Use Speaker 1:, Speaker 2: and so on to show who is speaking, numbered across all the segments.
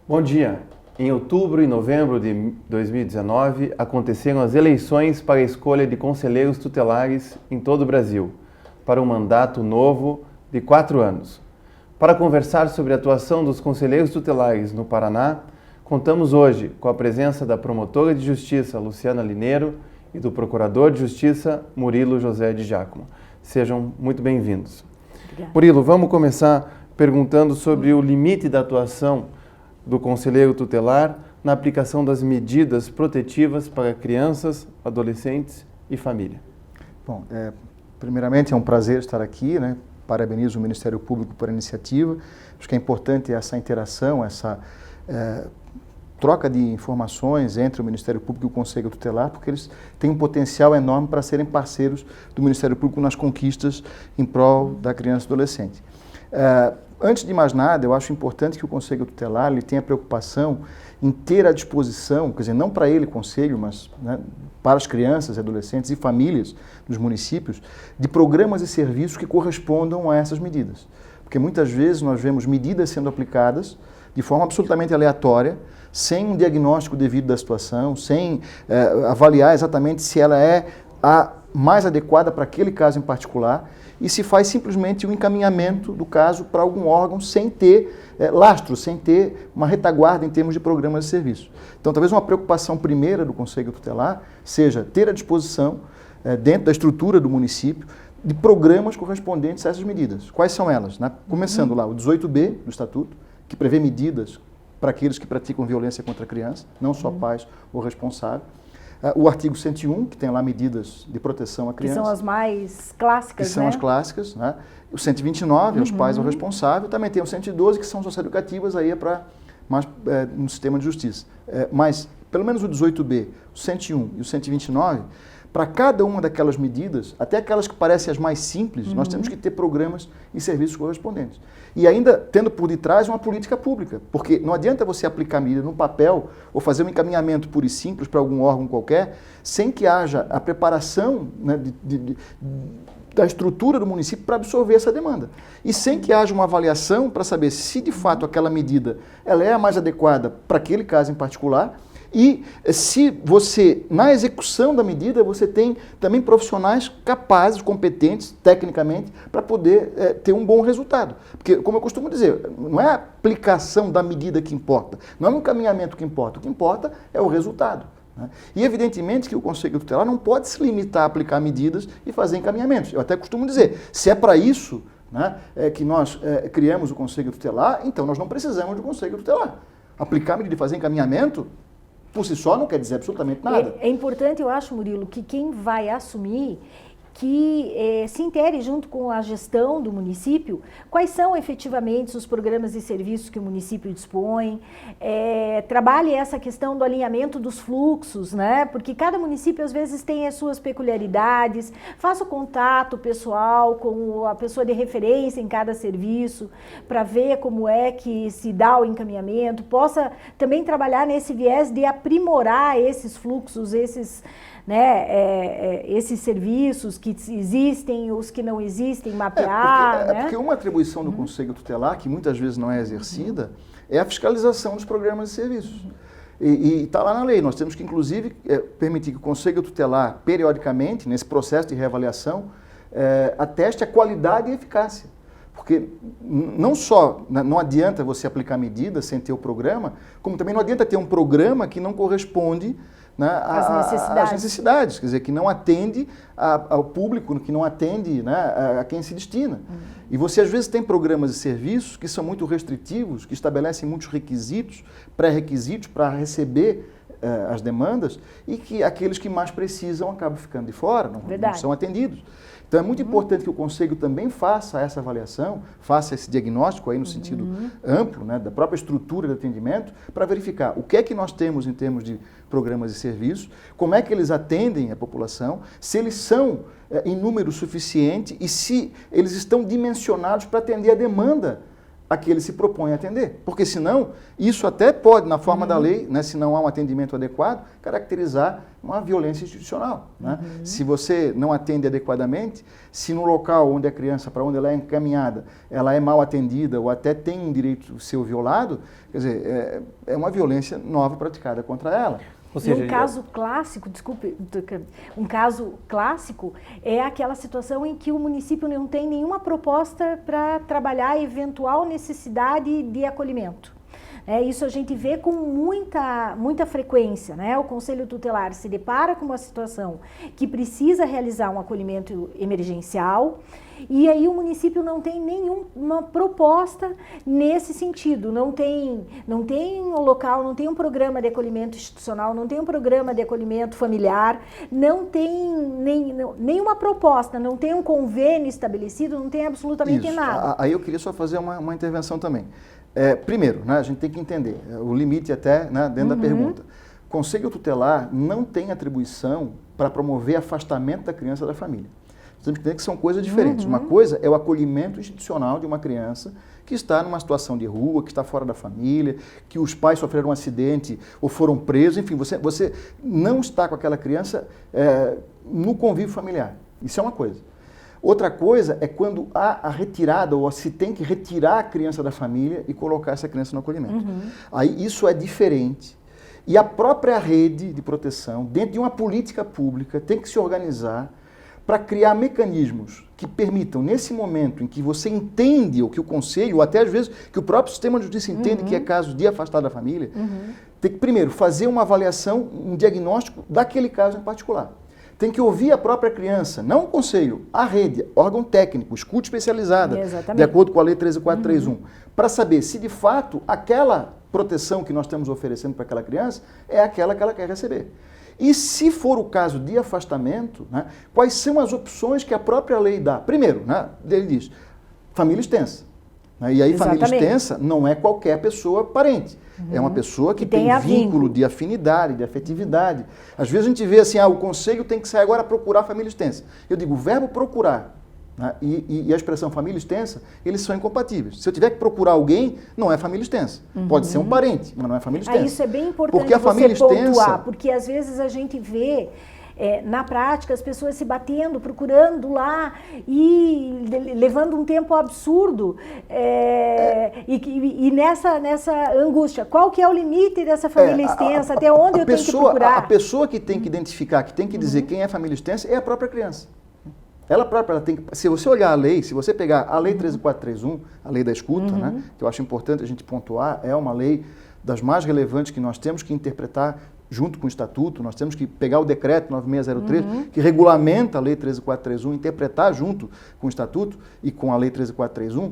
Speaker 1: Bom dia. Em outubro e novembro de 2019, aconteceram as eleições para a escolha de conselheiros tutelares em todo o Brasil, para um mandato novo de 4 anos. Para conversar sobre a atuação dos conselheiros tutelares no Paraná, contamos hoje com a presença da promotora de justiça Luciana Lineiro e do procurador de justiça Murilo José de Giacomo. Sejam muito bem-vindos. Murilo, vamos começar perguntando sobre o limite da atuação do conselheiro tutelar na aplicação das medidas protetivas para crianças, adolescentes e família.
Speaker 2: Bom, primeiramente é um prazer estar aqui, né? Parabenizo o Ministério Público por a iniciativa. Acho que é importante essa interação, essa troca de informações entre o Ministério Público e o Conselho Tutelar, porque eles têm um potencial enorme para serem parceiros do Ministério Público nas conquistas em prol da criança e adolescente. Antes de mais nada, eu acho importante que o Conselho Tutelar ele tenha preocupação em ter à disposição, quer dizer, não para ele, Conselho, mas né, para as crianças, adolescentes e famílias dos municípios, de programas e serviços que correspondam a essas medidas. Porque muitas vezes nós vemos medidas sendo aplicadas de forma absolutamente aleatória, sem um diagnóstico devido da situação, sem avaliar exatamente se ela é a mais adequada para aquele caso em particular, e se faz simplesmente um encaminhamento do caso para algum órgão sem ter lastro, sem ter uma retaguarda em termos de programas e serviços. Então, talvez uma preocupação primeira do Conselho Tutelar seja ter à disposição, dentro da estrutura do município, de programas correspondentes a essas medidas. Quais são elas? Começando lá, o 18B do Estatuto, que prevê medidas para aqueles que praticam violência contra a criança, não só pais ou responsável. O artigo 101, que tem lá medidas de proteção à criança.
Speaker 3: Que são as mais clássicas,
Speaker 2: que são as clássicas, né? O 129, aos pais ou responsável. Também tem o 112, que são socioeducativas, aí é para mais no sistema de justiça. Mas, pelo menos o 18B, o 101 e o 129, para cada uma daquelas medidas, até aquelas que parecem as mais simples, nós temos que ter programas e serviços correspondentes. E ainda tendo por detrás uma política pública, porque não adianta você aplicar medida no papel ou fazer um encaminhamento puro e simples para algum órgão qualquer, sem que haja a preparação, né, da estrutura do município para absorver essa demanda. E sem que haja uma avaliação para saber se de fato aquela medida ela é a mais adequada para aquele caso em particular. E se você, na execução da medida, você tem também profissionais capazes, competentes, tecnicamente, para poder ter um bom resultado. Porque, como eu costumo dizer, não é a aplicação da medida que importa, não é o encaminhamento que importa é o resultado. Né? E, evidentemente, que o Conselho Tutelar não pode se limitar a aplicar medidas e fazer encaminhamentos. Eu até costumo dizer, se é para isso, né, que nós criamos o Conselho Tutelar, então nós não precisamos do Conselho Tutelar. Aplicar medida e fazer encaminhamento, por si só, não quer dizer absolutamente nada.
Speaker 3: É importante, eu acho, Murilo, que quem vai assumir que se intere junto com a gestão do município quais são efetivamente os programas e serviços que o município dispõe, trabalhe essa questão do alinhamento dos fluxos, né? Porque cada município às vezes tem as suas peculiaridades, faça o contato pessoal com a pessoa de referência em cada serviço para ver como é que se dá o encaminhamento, possa também trabalhar nesse viés de aprimorar esses fluxos, esses serviços que existem, os que não existem, mapear.
Speaker 2: Porque uma atribuição do Conselho Tutelar, que muitas vezes não é exercida, é a fiscalização dos programas e serviços. E está lá na lei, nós temos que, inclusive, permitir que o Conselho Tutelar, periodicamente, nesse processo de reavaliação, ateste a qualidade e a eficácia. Porque não só não adianta você aplicar medidas sem ter o programa, como também não adianta ter um programa que não corresponde, né, às necessidades, quer dizer, que não atende ao público, que não atende, né, a quem se destina. E você às vezes tem programas e serviços que são muito restritivos, que estabelecem muitos requisitos, pré-requisitos para receber as demandas, e que aqueles que mais precisam acabam ficando de fora, não são atendidos. Então é muito importante que o Conselho também faça essa avaliação, faça esse diagnóstico aí no sentido amplo, né, da própria estrutura de atendimento, para verificar o que é que nós temos em termos de programas e serviços, como é que eles atendem a população, se eles são em número suficiente e se eles estão dimensionados para atender a demanda a que ele se propõe a atender. Porque senão, isso até pode, na forma da lei, né, se não há um atendimento adequado, caracterizar uma violência institucional. Né? Se você não atende adequadamente, se no local onde a criança, para onde ela é encaminhada, ela é mal atendida ou até tem um direito seu violado, quer dizer, é uma violência nova praticada contra ela.
Speaker 1: Ou seja,
Speaker 3: um caso clássico, desculpe, um caso clássico é aquela situação em que o município não tem nenhuma proposta para trabalhar a eventual necessidade de acolhimento. Isso a gente vê com muita frequência, né? O Conselho Tutelar se depara com uma situação que precisa realizar um acolhimento emergencial e aí o município não tem nenhuma proposta nesse sentido, não tem um local, não tem um programa de acolhimento institucional, não tem um programa de acolhimento familiar, não tem nenhuma proposta, não tem um convênio estabelecido, não tem absolutamente nada.
Speaker 2: Aí eu queria só fazer uma intervenção também. Primeiro, né, a gente tem que entender o limite até, né, dentro da pergunta. O Conselho Tutelar não tem atribuição para promover afastamento da criança da família. Temos que entender que são coisas diferentes. Uma coisa é o acolhimento institucional de uma criança que está numa situação de rua, que está fora da família, que os pais sofreram um acidente ou foram presos, enfim, você não está com aquela criança no convívio familiar. Isso é uma coisa. Outra coisa é quando há a retirada ou se tem que retirar a criança da família e colocar essa criança no acolhimento. Aí isso é diferente. E a própria rede de proteção, dentro de uma política pública, tem que se organizar para criar mecanismos que permitam, nesse momento em que você entende, ou que o Conselho, ou até às vezes que o próprio sistema de justiça entende que é caso de afastar da família, tem que primeiro fazer uma avaliação, um diagnóstico daquele caso em particular. Tem que ouvir a própria criança, não o conselho, a rede, órgão técnico, escuta especializada, de acordo com a Lei 13.431, para saber se de fato aquela proteção que nós estamos oferecendo para aquela criança é aquela que ela quer receber. E se for o caso de afastamento, né, quais são as opções que a própria lei dá? Primeiro, né, ele diz, família extensa. Né, e aí família extensa não é qualquer pessoa parente. É uma pessoa que tem vínculo de afinidade, de afetividade. Às vezes a gente vê assim, o conselho tem que sair agora procurar família extensa. Eu digo, o verbo procurar, né, e a expressão família extensa, eles são incompatíveis. Se eu tiver que procurar alguém, não é família extensa. Pode ser um parente, mas não é família extensa.
Speaker 3: Isso é bem importante
Speaker 2: porque a família extensa,
Speaker 3: porque às vezes a gente vê na prática as pessoas se batendo, procurando lá e levando um tempo absurdo e nessa angústia. Qual que é o limite dessa família extensa? Até onde eu tenho que procurar?
Speaker 2: A pessoa que tem que identificar, que tem que dizer quem é família extensa é a própria criança. Ela própria, ela tem que, se você olhar a lei, se você pegar a Lei 13.431, a lei da escuta, né, que eu acho importante a gente pontuar, é uma lei das mais relevantes que nós temos que interpretar junto com o Estatuto, nós temos que pegar o decreto 9603, que regulamenta a Lei 13.431, interpretar junto com o Estatuto e com a Lei 13.431.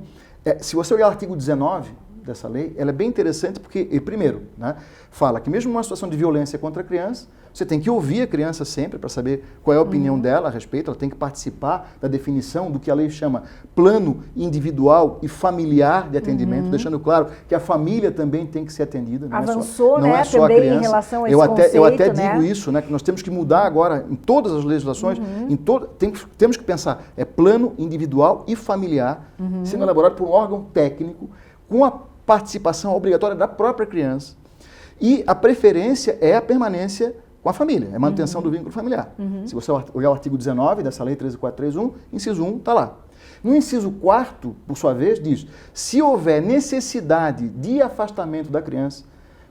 Speaker 2: Se você olhar o artigo 19 dessa lei, ela é bem interessante porque, primeiro, né, fala que mesmo numa situação de violência contra a criança, você tem que ouvir a criança sempre para saber qual é a opinião dela a respeito, ela tem que participar da definição do que a lei chama plano individual e familiar de atendimento, deixando claro que a família também tem que ser atendida.
Speaker 3: Avançou,
Speaker 2: não é só
Speaker 3: também
Speaker 2: a criança.
Speaker 3: Em relação a esse conceito,
Speaker 2: eu até digo isso, né, que nós temos que mudar agora em todas as legislações, temos que pensar, plano individual e familiar, sendo elaborado por um órgão técnico, com a participação obrigatória da própria criança. E a preferência é a permanência com a família, é a manutenção do vínculo familiar. Se você olhar o artigo 19 dessa Lei 13.431, inciso 1 está lá. No inciso 4º, por sua vez, diz, se houver necessidade de afastamento da criança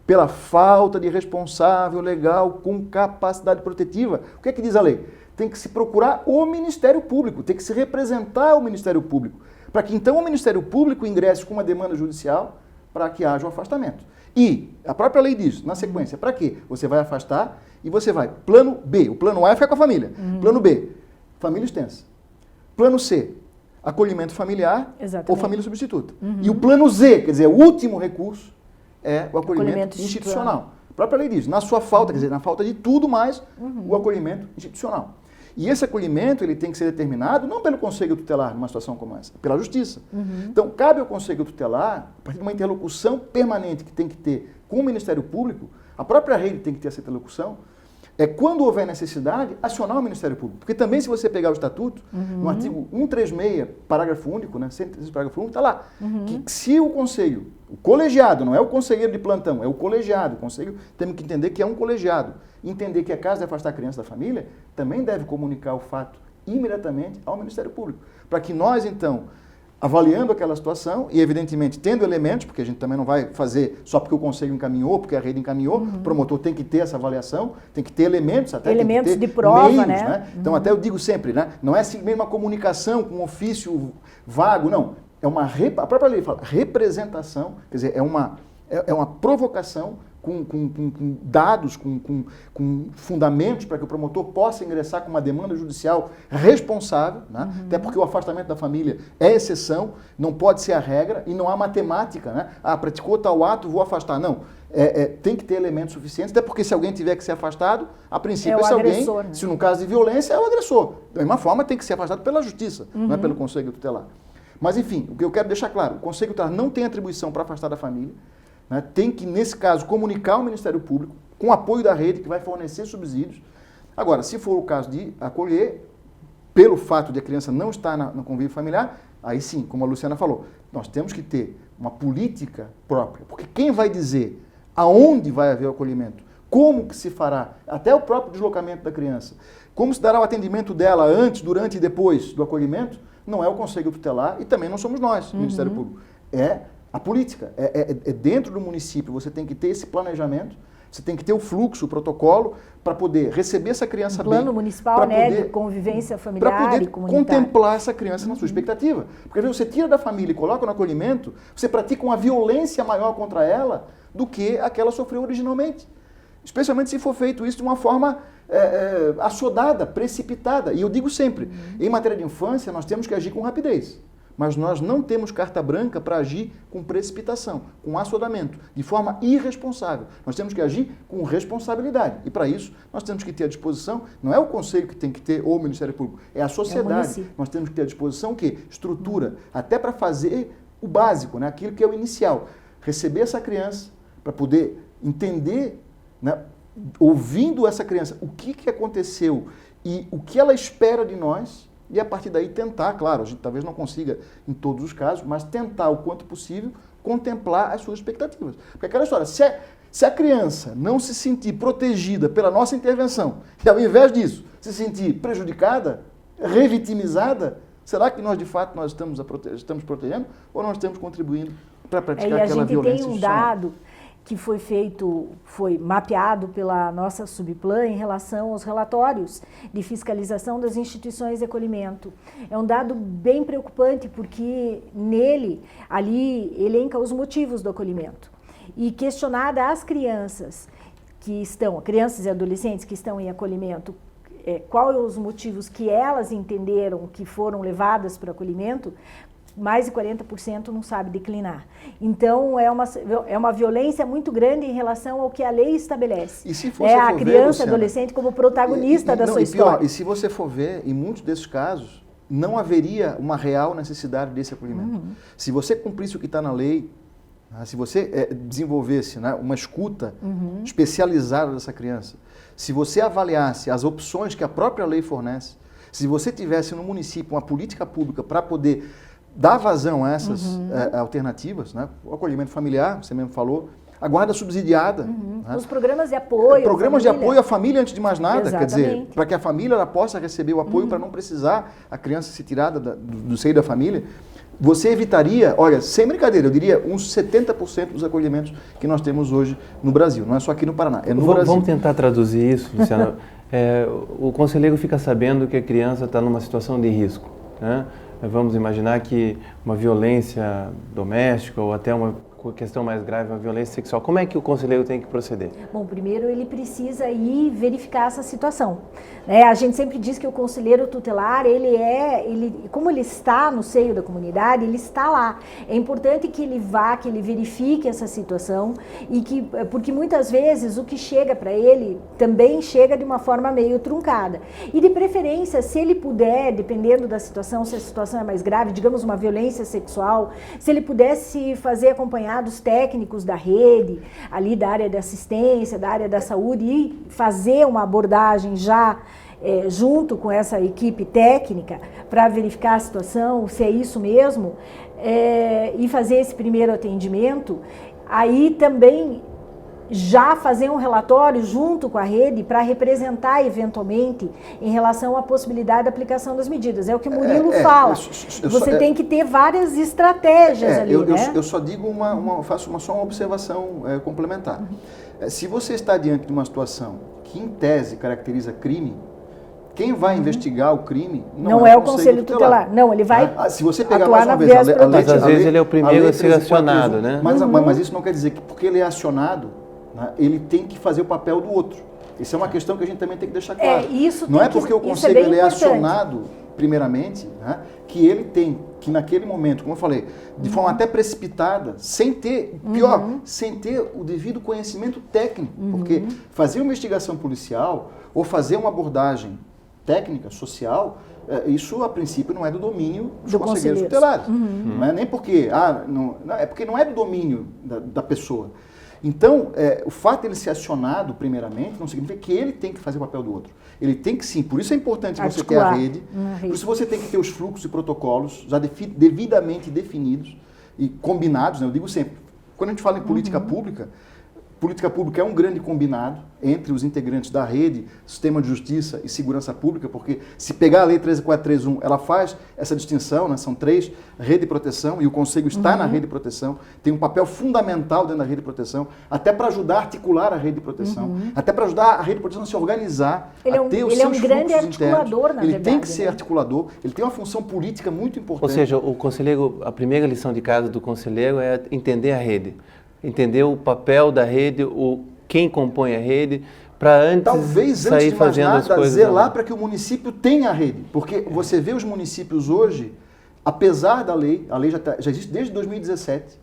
Speaker 2: pela falta de responsável legal com capacidade protetiva, o que é que diz a lei? Tem que se procurar o Ministério Público, tem que se representar o Ministério Público, para que então o Ministério Público ingresse com uma demanda judicial para que haja um afastamento. E a própria lei diz, na sequência, para quê? Você vai afastar e você vai, plano B, o plano A fica com a família, plano B, família extensa, plano C, acolhimento familiar ou família substituta. E o plano Z, quer dizer, o último recurso é o acolhimento institucional. A própria lei diz, na sua falta, quer dizer, na falta de tudo mais, o acolhimento institucional. E esse acolhimento ele tem que ser determinado não pelo Conselho Tutelar, numa situação como essa, pela Justiça. Então, cabe ao Conselho Tutelar, a partir de uma interlocução permanente que tem que ter com o Ministério Público, a própria rede tem que ter essa interlocução, é quando houver necessidade, acionar o Ministério Público. Porque também se você pegar o Estatuto, no artigo 136, parágrafo único, né, 136, parágrafo único, está lá, que se o Conselho, o colegiado, não é o conselheiro de plantão, é o colegiado, o Conselho temos que entender que é um colegiado, entender que é caso de afastar a criança da família, também deve comunicar o fato imediatamente ao Ministério Público, para que nós, então, avaliando aquela situação e, evidentemente, tendo elementos, porque a gente também não vai fazer só porque o Conselho encaminhou, porque a rede encaminhou, o promotor tem que ter essa avaliação, tem que ter elementos, até
Speaker 3: elementos
Speaker 2: tem que ter
Speaker 3: de prova,
Speaker 2: meios,
Speaker 3: né?
Speaker 2: Então, até eu digo sempre, né? Não é simplesmente uma comunicação com um ofício vago, não. É uma, a própria lei fala, representação, quer dizer, é uma provocação com dados, com fundamentos para que o promotor possa ingressar com uma demanda judicial responsável, né? Até porque o afastamento da família é exceção, não pode ser a regra e não há matemática, né? Ah, praticou tal ato, vou afastar. Não, tem que ter elementos suficientes, até porque se alguém tiver que ser afastado, a princípio esse alguém, né? Se no caso de violência, é o agressor. Da mesma forma, tem que ser afastado pela justiça, não é pelo Conselho Tutelar. Mas, enfim, o que eu quero deixar claro, o Conselho Tutelar não tem atribuição para afastar da família, né? Tem que, nesse caso, comunicar ao Ministério Público, com apoio da rede, que vai fornecer subsídios. Agora, se for o caso de acolher, pelo fato de a criança não estar no convívio familiar, aí sim, como a Luciana falou, nós temos que ter uma política própria, porque quem vai dizer aonde vai haver o acolhimento, como que se fará, até o próprio deslocamento da criança, como se dará o atendimento dela antes, durante e depois do acolhimento, não é o Conselho Tutelar e também não somos nós, o Ministério Público. É a política, é dentro do município, você tem que ter esse planejamento, você tem que ter o fluxo, o protocolo, para poder receber essa criança bem.
Speaker 3: Plano municipal, né, de convivência familiar
Speaker 2: e comunitária.
Speaker 3: Para poder
Speaker 2: contemplar essa criança na sua expectativa. Porque às vezes você tira da família e coloca no acolhimento, você pratica uma violência maior contra ela do que a que ela sofreu originalmente. Especialmente se for feito isso de uma forma assodada, precipitada. E eu digo sempre, em matéria de infância, nós temos que agir com rapidez. Mas nós não temos carta branca para agir com precipitação, com assodamento, de forma irresponsável. Nós temos que agir com responsabilidade. E para isso, nós temos que ter à disposição, não é o Conselho que tem que ter, ou o Ministério Público, é a sociedade. Nós temos que ter à disposição o quê? Estrutura, até para fazer o básico, né? Aquilo que é o inicial. Receber essa criança, para poder entender, né? Ouvindo essa criança, o que aconteceu e o que ela espera de nós, e a partir daí tentar, claro, a gente talvez não consiga em todos os casos, mas tentar o quanto possível contemplar as suas expectativas. Porque aquela história, se a criança não se sentir protegida pela nossa intervenção, e ao invés disso se sentir prejudicada, revitimizada, será que nós de fato nós estamos protegendo ou nós estamos contribuindo para praticar aquela violência institucional?
Speaker 3: E a gente tem um dado que foi mapeado pela nossa Subplan em relação aos relatórios de fiscalização das instituições de acolhimento. É um dado bem preocupante porque nele, ali, elenca os motivos do acolhimento. E questionada as crianças crianças e adolescentes que estão em acolhimento, quais os motivos que elas entenderam que foram levadas para o acolhimento, mais de 40% não sabe declinar. Então, é uma violência muito grande em relação ao que a lei estabelece.
Speaker 2: E se você
Speaker 3: a
Speaker 2: for
Speaker 3: criança
Speaker 2: ver,
Speaker 3: e adolescente como protagonista da sua história.
Speaker 2: Pior, e se você for ver, em muitos desses casos, não haveria uma real necessidade desse acolhimento. Se você cumprisse o que está na lei, se você desenvolvesse, né, uma escuta especializada dessa criança, se você avaliasse as opções que a própria lei fornece, se você tivesse no município uma política pública para poder dar vazão a essas alternativas, né? O acolhimento familiar, você mesmo falou, a guarda subsidiada. Né?
Speaker 3: Os programas de apoio.
Speaker 2: Programas de apoio à família antes de mais nada,
Speaker 3: Exatamente.
Speaker 2: Quer dizer, para que a família ela possa receber o apoio para não precisar a criança ser tirada do seio da família. Você evitaria, olha, sem brincadeira, eu diria uns 70% dos acolhimentos que nós temos hoje no Brasil. Não é só aqui no Paraná, é no Brasil.
Speaker 1: Vamos tentar traduzir isso, Luciano. O conselheiro fica sabendo que a criança está numa situação de risco, né? Vamos imaginar que uma violência doméstica ou até uma questão mais grave, uma violência sexual. Como é que o conselheiro tem que proceder?
Speaker 3: Bom, primeiro ele precisa ir verificar essa situação. A gente sempre diz que o conselheiro tutelar, como ele está no seio da comunidade, ele está lá. É importante que ele vá, que ele verifique essa situação, porque muitas vezes o que chega para ele também chega de uma forma meio truncada. E de preferência, se ele puder, dependendo da situação, se a situação é mais grave, digamos uma violência sexual, se ele pudesse fazer acompanhar determinados técnicos da rede, ali da área de assistência, da área da saúde, e fazer uma abordagem já junto com essa equipe técnica para verificar a situação, se é isso mesmo, e fazer esse primeiro atendimento. Aí também já fazer um relatório junto com a rede para representar eventualmente em relação à possibilidade da aplicação das medidas. É o que o Murilo fala. Você tem que ter várias estratégias ali, né?
Speaker 2: Eu só digo faço só uma observação complementar. Se você está diante de uma situação que em tese caracteriza crime, quem vai investigar o crime
Speaker 3: não é o Conselho Tutelar. Não, ele vai
Speaker 2: se você pegar
Speaker 3: atuar
Speaker 2: mais uma
Speaker 3: na
Speaker 2: vez,
Speaker 1: mas às vezes ele é o primeiro a ser acionado, né?
Speaker 2: Mas isso não quer dizer que porque ele é acionado, né, ele tem que fazer o papel do outro. Isso é uma questão que a gente também tem que deixar claro. Não é porque o Conselho ele é acionado, primeiramente, né, que ele tem que naquele momento, como eu falei, de forma até precipitada, sem ter, pior, sem ter o devido conhecimento técnico, porque fazer uma investigação policial ou fazer uma abordagem técnica, social, isso a princípio não é do domínio dos conselheiros tutelares. Não é nem porque, é porque não é do domínio da pessoa. Então, o fato de ele ser acionado primeiramente não significa que ele tem que fazer o papel do outro. Ele tem que sim, por isso é importante você ter a rede, por isso você tem que ter os fluxos e protocolos já devidamente definidos e combinados, né? Eu digo sempre, quando a gente fala em política pública é um grande combinado entre os integrantes da rede, Sistema de Justiça e Segurança Pública, porque se pegar a Lei 13431, ela faz essa distinção, né? São 3, rede de proteção, e o Conselho está na rede de proteção, tem um papel fundamental dentro da rede de proteção, até para ajudar a articular a rede de proteção, até para ajudar a rede de proteção a se organizar, a ter os seus fluxos internos. Ele é um grande articulador, na verdade. Ele tem que ser articulador, ele tem uma função política muito importante.
Speaker 1: Ou seja, o conselheiro, a primeira lição de casa do conselheiro é entender a rede. Entender o papel da rede, quem compõe a rede, para antes sair fazendo as coisas.
Speaker 2: Zelar para que o município tenha a rede. Porque você vê os municípios hoje, apesar da lei, a lei já existe desde 2017,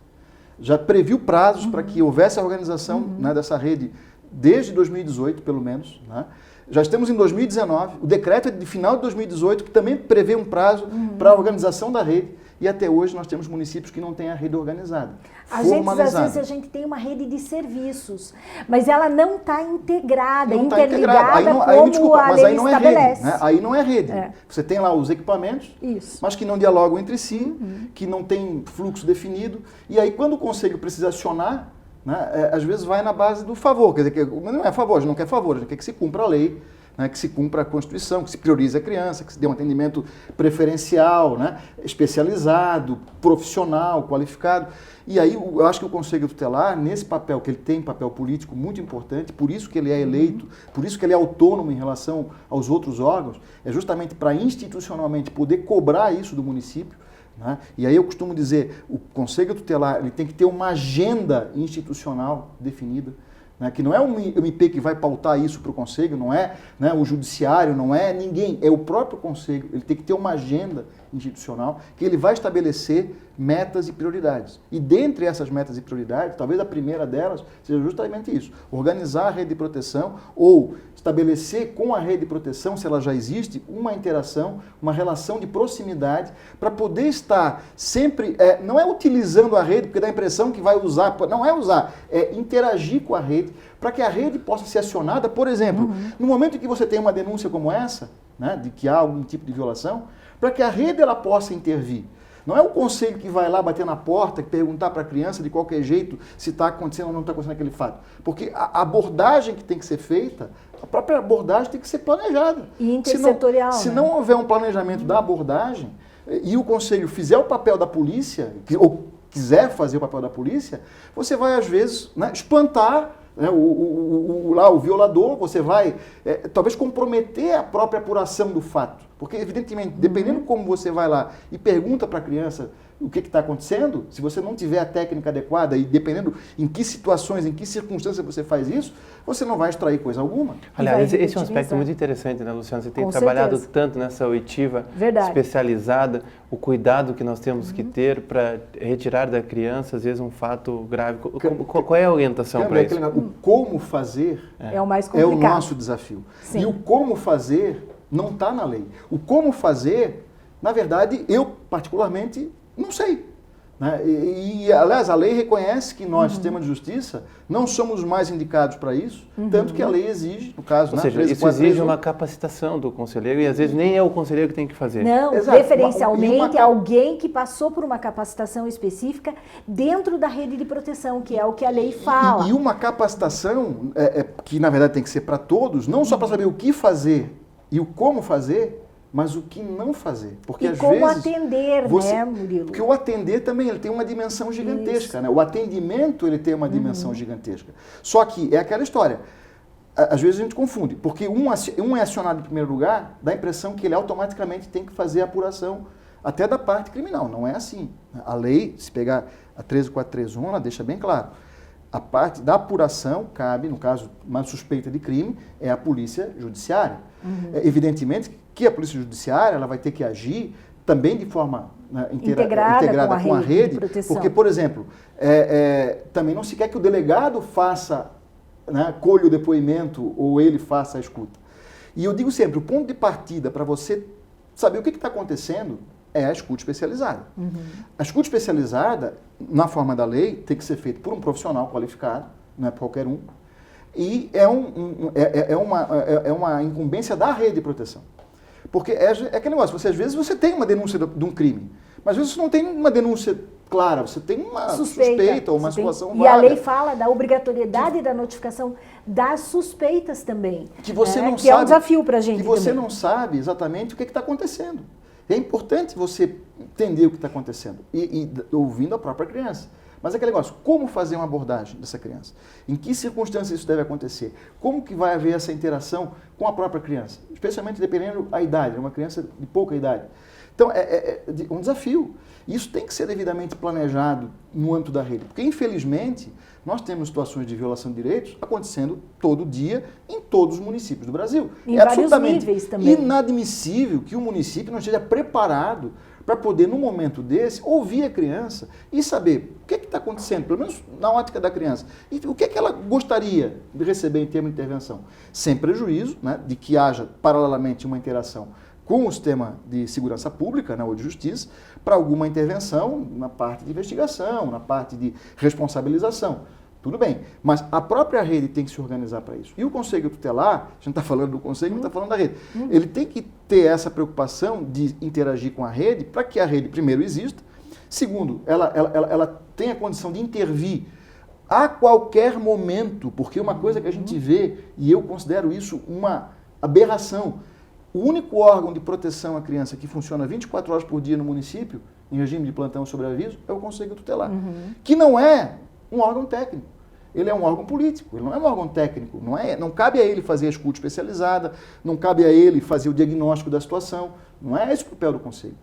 Speaker 2: já previu prazos para que houvesse a organização, né, dessa rede desde 2018, pelo menos, né? Já estamos em 2019, o decreto é de final de 2018, que também prevê um prazo para a organização da rede, e até hoje nós temos municípios que não têm a rede organizada, formalizada.
Speaker 3: Às vezes a gente tem uma rede de serviços, mas ela não está integrada, interligada como a lei estabelece.
Speaker 2: Né? Aí não é rede. Você tem lá os equipamentos, mas que não dialogam entre si, que não tem fluxo definido, e aí quando o conselho precisa acionar, né, às vezes vai na base do favor, quer dizer, não é favor, a gente não quer favor, a gente quer que se cumpra a lei, né, que se cumpra a Constituição, que se priorize a criança, que se dê um atendimento preferencial, né, especializado, profissional, qualificado. E aí eu acho que o Conselho Tutelar, nesse papel que ele tem, papel político muito importante, por isso que ele é eleito, por isso que ele é autônomo em relação aos outros órgãos, é justamente para institucionalmente poder cobrar isso do município. Né? E aí eu costumo dizer, o Conselho Tutelar ele tem que ter uma agenda institucional definida, né? Que não é um MP que vai pautar isso para o Conselho, não é, né, o Judiciário, não é ninguém, é o próprio Conselho. Ele tem que ter uma agenda institucional que ele vai estabelecer metas e prioridades. E dentre essas metas e prioridades, talvez a primeira delas seja justamente isso, organizar a rede de proteção ou estabelecer com a rede de proteção, se ela já existe, uma interação, uma relação de proximidade para poder estar sempre, não é utilizando a rede, porque dá a impressão que vai usar, não é usar, é interagir com a rede para que a rede possa ser acionada, por exemplo, no momento em que você tem uma denúncia como essa, né, de que há algum tipo de violação, para que a rede ela possa intervir. Não é o conselho que vai lá bater na porta, perguntar para a criança de qualquer jeito se está acontecendo ou não está acontecendo aquele fato. Porque a abordagem que tem que ser feita, a própria abordagem tem que ser planejada.
Speaker 3: E intersetorial.
Speaker 2: Se não houver um planejamento da abordagem e o conselho fizer o papel da polícia, ou quiser fazer o papel da polícia, você vai às vezes, né, espantar, né, o violador, você vai talvez comprometer a própria apuração do fato. Porque, evidentemente, dependendo como você vai lá e pergunta para a criança o que está acontecendo, se você não tiver a técnica adequada e dependendo em que situações, em que circunstâncias você faz isso, você não vai extrair coisa alguma.
Speaker 1: Aliás, esse é um aspecto muito interessante, né, Luciana? Você tem trabalhado tanto nessa oitiva especializada, o cuidado que nós temos que ter para retirar da criança, às vezes, um fato grave. Qual é a orientação para isso?
Speaker 2: O como fazer
Speaker 3: é o mais complicado.
Speaker 2: É o nosso desafio. Sim. E o como fazer não está na lei. O como fazer, na verdade, eu particularmente não sei. Né? Aliás, a lei reconhece que nós, sistema de justiça, não somos mais indicados para isso, tanto que a lei exige, no caso...
Speaker 1: Ou seja, isso exige uma capacitação do conselheiro e às vezes nem é o conselheiro que tem que fazer.
Speaker 3: Não,
Speaker 2: Exato.
Speaker 3: preferencialmente alguém que passou por uma capacitação específica dentro da rede de proteção, que é o que a lei fala.
Speaker 2: E uma capacitação que, na verdade, tem que ser para todos, não só para saber o que fazer e o como fazer, mas o que não fazer. Porque, às
Speaker 3: como
Speaker 2: vezes,
Speaker 3: atender, né, Murilo?
Speaker 2: Porque o atender também ele tem uma dimensão gigantesca. Né? O atendimento ele tem uma dimensão gigantesca. Só que é aquela história. Às vezes a gente confunde. Porque um é acionado em primeiro lugar, dá a impressão que ele automaticamente tem que fazer a apuração até da parte criminal. Não é assim. A lei, se pegar a 13431, ela deixa bem claro. A parte da apuração cabe, no caso, uma suspeita de crime, é a polícia judiciária. Evidentemente que a polícia judiciária ela vai ter que agir também de forma integrada com a rede, porque, por exemplo, também não se quer que o delegado faça, né, colhe o depoimento ou ele faça a escuta. E eu digo sempre, o ponto de partida para você saber o que está acontecendo é a escuta especializada. A escuta especializada, na forma da lei, tem que ser feita por um profissional qualificado, não é por qualquer um, e é uma incumbência da rede de proteção. Porque é aquele negócio, às vezes você tem uma denúncia de um crime, mas às vezes você não tem uma denúncia clara, você tem uma suspeita ou uma situação vaga.
Speaker 3: E a lei fala da obrigatoriedade da notificação das suspeitas também.
Speaker 2: Que você não sabe,
Speaker 3: que é um desafio para a gente.
Speaker 2: Que você
Speaker 3: também
Speaker 2: não sabe exatamente o que está acontecendo. É importante você entender o que está acontecendo e ouvindo a própria criança. Mas é aquele negócio, como fazer uma abordagem dessa criança? Em que circunstâncias isso deve acontecer? Como que vai haver essa interação com a própria criança? Especialmente dependendo da idade, uma criança de pouca idade. Então, é um desafio. Isso tem que ser devidamente planejado no âmbito da rede. Porque, infelizmente, nós temos situações de violação de direitos acontecendo todo dia em todos os municípios do Brasil.
Speaker 3: Em vários níveis também.
Speaker 2: Inadmissível que o município não esteja preparado para poder, num momento desse, ouvir a criança e saber o que está acontecendo, pelo menos na ótica da criança, e o que ela gostaria de receber em termos de intervenção, sem prejuízo, né, de que haja, paralelamente, uma interação com o sistema de segurança pública, né, ou de justiça, para alguma intervenção na parte de investigação, na parte de responsabilização. Tudo bem, mas a própria rede tem que se organizar para isso. E o Conselho Tutelar, a gente está falando do Conselho, mas está falando da rede. Ele tem que ter essa preocupação de interagir com a rede para que a rede, primeiro, exista. Segundo, ela tenha condição de intervir a qualquer momento, porque uma coisa que a gente vê, e eu considero isso uma aberração, o único órgão de proteção à criança que funciona 24 horas por dia no município, em regime de plantão sobre aviso, é o Conselho Tutelar, que não é um órgão técnico. Ele é um órgão político, ele não é um órgão técnico. Não cabe a ele fazer a escuta especializada, não cabe a ele fazer o diagnóstico da situação. Não é esse o papel do Conselho.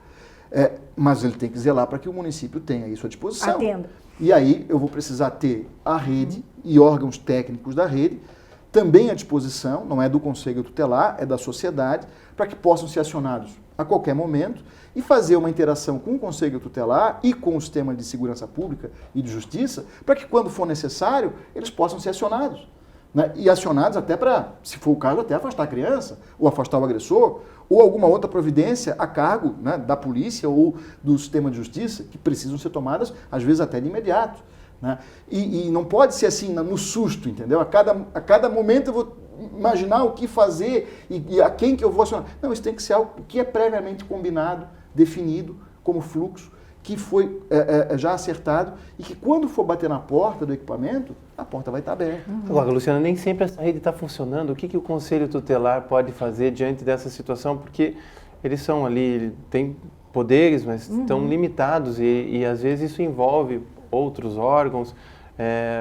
Speaker 2: Mas ele tem que zelar para que o município tenha isso à disposição.
Speaker 3: Atendo.
Speaker 2: E aí eu vou precisar ter a rede e órgãos técnicos da rede também à disposição, não é do Conselho Tutelar, é da sociedade, para que possam ser acionados a qualquer momento e fazer uma interação com o Conselho Tutelar e com o sistema de segurança pública e de justiça, para que quando for necessário, eles possam ser acionados. Né? E acionados até para, se for o caso, até afastar a criança, ou afastar o agressor, ou alguma outra providência a cargo, né, da polícia ou do sistema de justiça, que precisam ser tomadas, às vezes até de imediato. Né? E não pode ser assim, no susto, entendeu? A cada momento eu vou imaginar o que fazer e a quem que eu vou acionar. Não, isso tem que ser algo que é previamente combinado, definido como fluxo, que foi já acertado e que quando for bater na porta do equipamento, a porta vai estar aberta.
Speaker 1: Agora, Luciana, nem sempre essa rede está funcionando. O que o Conselho Tutelar pode fazer diante dessa situação? Porque eles são ali, têm poderes, mas estão limitados e às vezes isso envolve outros órgãos,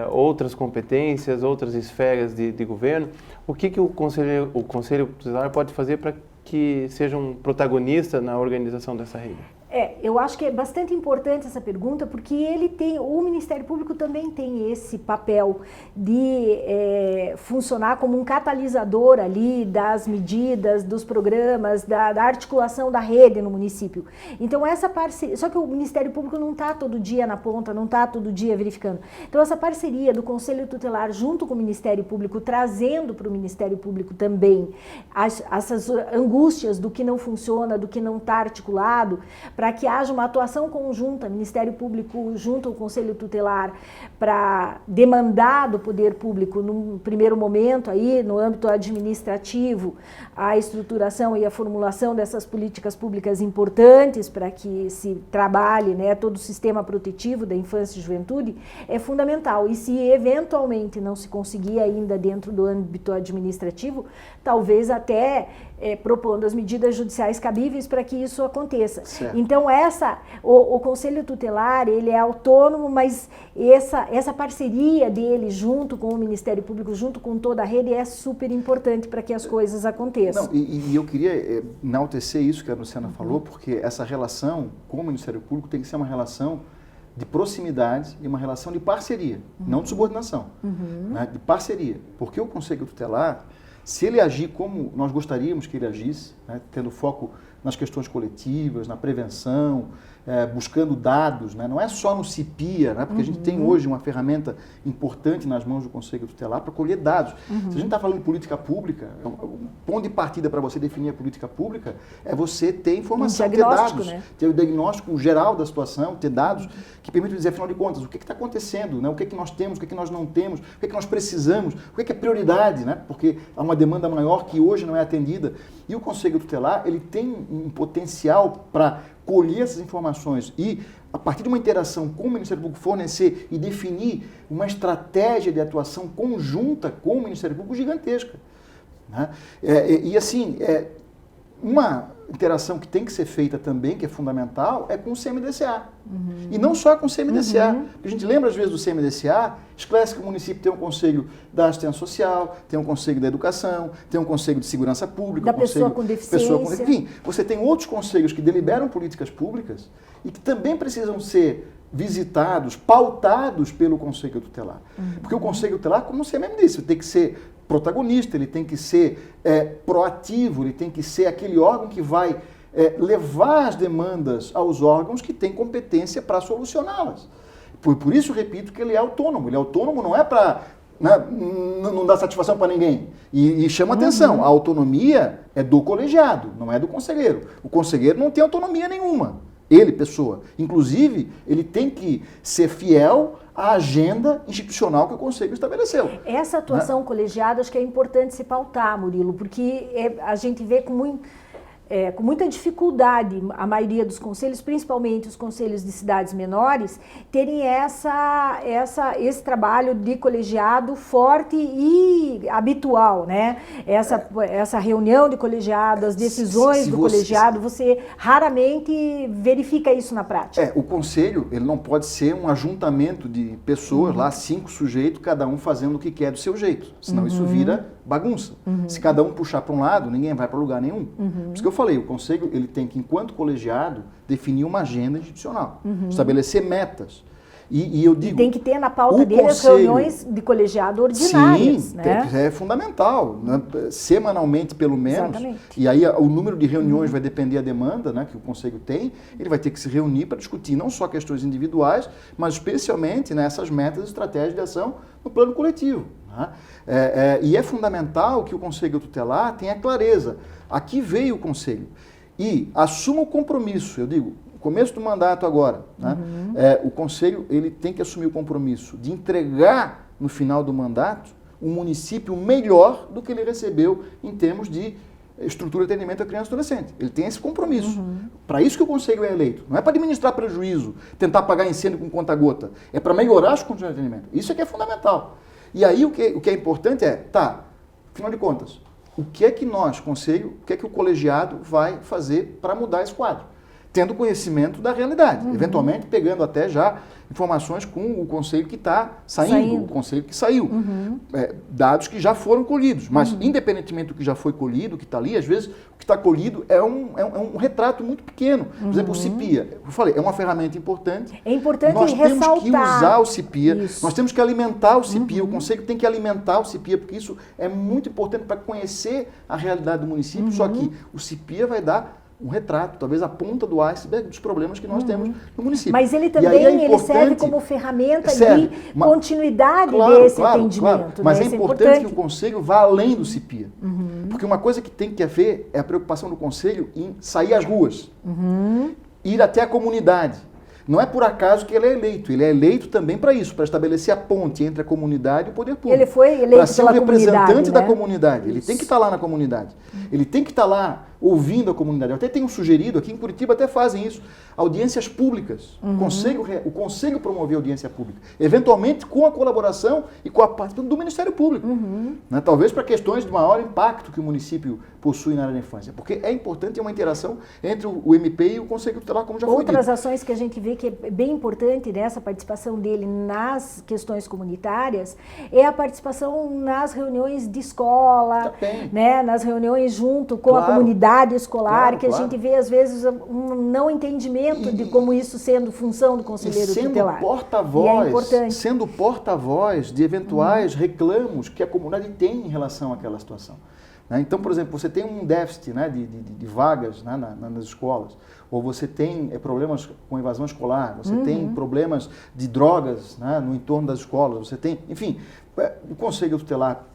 Speaker 1: outras competências, outras esferas de governo. O que o Conselho Tutelar pode fazer para que seja um protagonista na organização dessa rede?
Speaker 3: Eu acho que é bastante importante essa pergunta, porque o Ministério Público também tem esse papel de funcionar como um catalisador ali das medidas, dos programas, da articulação da rede no município. Então essa parceria, só que o Ministério Público não está todo dia na ponta, não está todo dia verificando. Então essa parceria do Conselho Tutelar junto com o Ministério Público, trazendo para o Ministério Público também essas angústias do que não funciona, do que não está articulado, para para que haja uma atuação conjunta, Ministério Público junto ao Conselho Tutelar, para demandar do Poder Público, num primeiro momento, aí, no âmbito administrativo, a estruturação e a formulação dessas políticas públicas importantes para que se trabalhe, né, todo o sistema protetivo da infância e juventude, é fundamental. E se eventualmente não se conseguir ainda dentro do âmbito administrativo, talvez até propondo as medidas judiciais cabíveis para que isso aconteça.
Speaker 2: Certo.
Speaker 3: Então, o Conselho Tutelar, ele é autônomo, mas essa parceria dele junto com o Ministério Público, junto com toda a rede, é super importante para que as coisas aconteçam.
Speaker 2: Não, e eu queria enaltecer isso que a Luciana falou, porque essa relação com o Ministério Público tem que ser uma relação de proximidade e uma relação de parceria, não de subordinação, né, de parceria. Porque o Conselho Tutelar, se ele agir como nós gostaríamos que ele agisse, né, tendo foco nas questões coletivas, na prevenção, buscando dados, né, não é só no CIPIA, né, porque a gente tem hoje uma ferramenta importante nas mãos do Conselho Tutelar para colher dados. Se a gente está falando de política pública, o ponto de partida para você definir a política pública é você ter informação, ter dados, né? Ter o diagnóstico geral da situação, ter dados que permitam dizer, afinal de contas, o que está acontecendo, né, o que é que nós temos, o que é que nós não temos, o que é que nós precisamos, o que é prioridade, né, porque há uma demanda maior que hoje não é atendida. E o Conselho Tutelar, ele tem um potencial para colher essas informações e, a partir de uma interação com o Ministério Público, fornecer e definir uma estratégia de atuação conjunta com o Ministério Público gigantesca. Né? Uma interação que tem que ser feita também, que é fundamental, é com o CMDCA. E não só com o CMDCA. Porque a gente lembra, às vezes, do CMDCA, esclarece que o município tem um conselho da assistência social, tem um conselho da educação, tem um conselho de segurança pública,
Speaker 3: da pessoa com deficiência.
Speaker 2: Enfim, você tem outros conselhos que deliberam políticas públicas e que também precisam ser visitados, pautados pelo Conselho Tutelar. Porque o Conselho Tutelar, como você mesmo disse, tem que ser protagonista, ele tem que ser proativo, ele tem que ser aquele órgão que vai levar as demandas aos órgãos que têm competência para solucioná-las. Por isso, repito, que ele é autônomo. Ele é autônomo não é para não dar satisfação para ninguém. E chama atenção, a autonomia é do colegiado, não é do conselheiro. O conselheiro não tem autonomia nenhuma. Ele, pessoa. Inclusive, ele tem que ser fiel à agenda institucional que o Conselho estabeleceu.
Speaker 3: Essa atuação colegiada, acho que é importante se pautar, Murilo, porque a gente vê com muita dificuldade a maioria dos conselhos, principalmente os conselhos de cidades menores, terem esse trabalho de colegiado forte e habitual, né? Essa reunião de colegiado, as decisões do colegiado, você raramente verifica isso na prática.
Speaker 2: O conselho, ele não pode ser um ajuntamento de pessoas, lá 5 sujeitos, cada um fazendo o que quer do seu jeito, senão isso vira bagunça. Se cada um puxar para um lado, ninguém vai para lugar nenhum. Por isso que eu falei, o Conselho ele tem que, enquanto colegiado, definir uma agenda institucional, estabelecer metas. E eu digo,
Speaker 3: tem que ter na pauta dele as reuniões de colegiado ordinárias.
Speaker 2: Sim,
Speaker 3: né?
Speaker 2: É fundamental, né? Semanalmente pelo menos.
Speaker 3: Exatamente.
Speaker 2: E aí o número de reuniões vai depender da demanda, né, que o Conselho tem. Ele vai ter que se reunir para discutir não só questões individuais, mas especialmente, né, essas metas e estratégias de ação no plano coletivo. Né? E é fundamental que o Conselho Tutelar tenha clareza. Aqui veio o Conselho e assuma o compromisso, eu digo, começo do mandato agora, né? O Conselho ele tem que assumir o compromisso de entregar no final do mandato um município melhor do que ele recebeu em termos de estrutura de atendimento à criança e adolescente. Ele tem esse compromisso. Para isso que o Conselho é eleito. Não é para administrar prejuízo, tentar pagar incêndio com conta-gota. É para melhorar as condições de atendimento. Isso é que é fundamental. E aí o que é importante afinal de contas, o que é que nós, Conselho, o que é que o colegiado vai fazer para mudar esse quadro? Tendo conhecimento da realidade, eventualmente pegando até já informações com o Conselho que está saindo, o Conselho que saiu, dados que já foram colhidos, mas independentemente do que já foi colhido, o que está ali, às vezes o que está colhido é um retrato muito pequeno. Por exemplo, o CIPIA, eu falei, é uma ferramenta importante.
Speaker 3: É importante
Speaker 2: nós
Speaker 3: ressaltar.
Speaker 2: Nós temos que usar o CIPIA,
Speaker 3: Isso.
Speaker 2: nós temos que alimentar o CIPIA, o Conselho tem que alimentar o CIPIA, porque isso é muito importante para conhecer a realidade do município, só que o CIPIA vai dar um retrato, talvez a ponta do iceberg dos problemas que nós temos no município.
Speaker 3: Mas ele também ele serve como ferramenta de continuidade desse atendimento. Claro.
Speaker 2: Mas é importante que o Conselho vá além do CIPIA. Porque uma coisa que tem que haver é a preocupação do Conselho em sair às ruas. ir até a comunidade. Não é por acaso que ele é eleito também para isso, para estabelecer a ponte entre a comunidade e o poder público.
Speaker 3: Ele foi eleito
Speaker 2: para ser um representante da
Speaker 3: né?
Speaker 2: comunidade. Ele tem que estar lá na comunidade. Ele tem que estar lá ouvindo a comunidade. Eu até tenho sugerido, aqui em Curitiba até fazem isso, audiências públicas. O Conselho promover audiência pública. Eventualmente com a colaboração e com a participação do Ministério Público. Né? Talvez para questões de maior impacto que o município possui na área da infância. Porque é importante uma interação entre o MP e o Conselho Tutelar, como já foi dito.
Speaker 3: Outras ações que a gente vê que é bem importante nessa participação dele nas questões comunitárias é a participação nas reuniões de escola, né? Nas reuniões junto com a comunidade escolar, que a gente vê às vezes um não entendimento de como isso sendo função do conselheiro tutelar.
Speaker 2: Sendo porta-voz de eventuais reclamos que a comunidade tem em relação àquela situação. Então, por exemplo, você tem um déficit, né, de vagas, né, nas escolas, ou você tem problemas com evasão escolar, você tem problemas de drogas, né, no entorno das escolas, você tem, enfim, o Conselho Tutelar,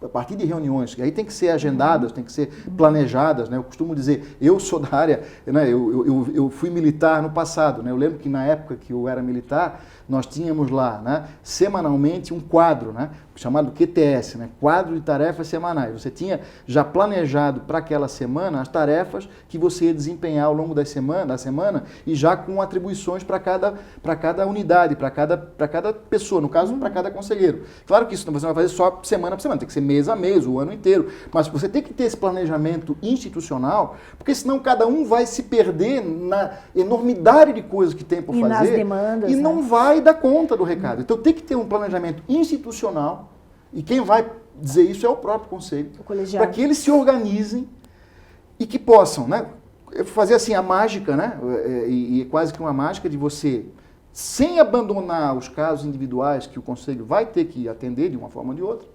Speaker 2: a partir de reuniões, que aí tem que ser agendadas, tem que ser planejadas, né? Eu costumo dizer, eu sou da área, né? Eu fui militar no passado, né? Eu lembro que na época que eu era militar, nós tínhamos lá, né, semanalmente um quadro, né, chamado QTS, né, quadro de tarefas semanais. Você tinha já planejado para aquela semana as tarefas que você ia desempenhar ao longo da semana e já com atribuições para cada unidade, para cada pessoa, no caso, para cada conselheiro. Claro que isso você não vai fazer só semana por semana, tem que ser mês a mês, o ano inteiro, mas você tem que ter esse planejamento institucional, porque senão cada um vai se perder na enormidade de coisas que tem por fazer
Speaker 3: nas demandas,
Speaker 2: e não vai dar conta do recado. Então tem que ter um planejamento institucional e quem vai dizer isso é o próprio conselho, para que eles se organizem e que possam, né, fazer assim a mágica, né, e quase que uma mágica de você, sem abandonar os casos individuais que o conselho vai ter que atender de uma forma ou de outra,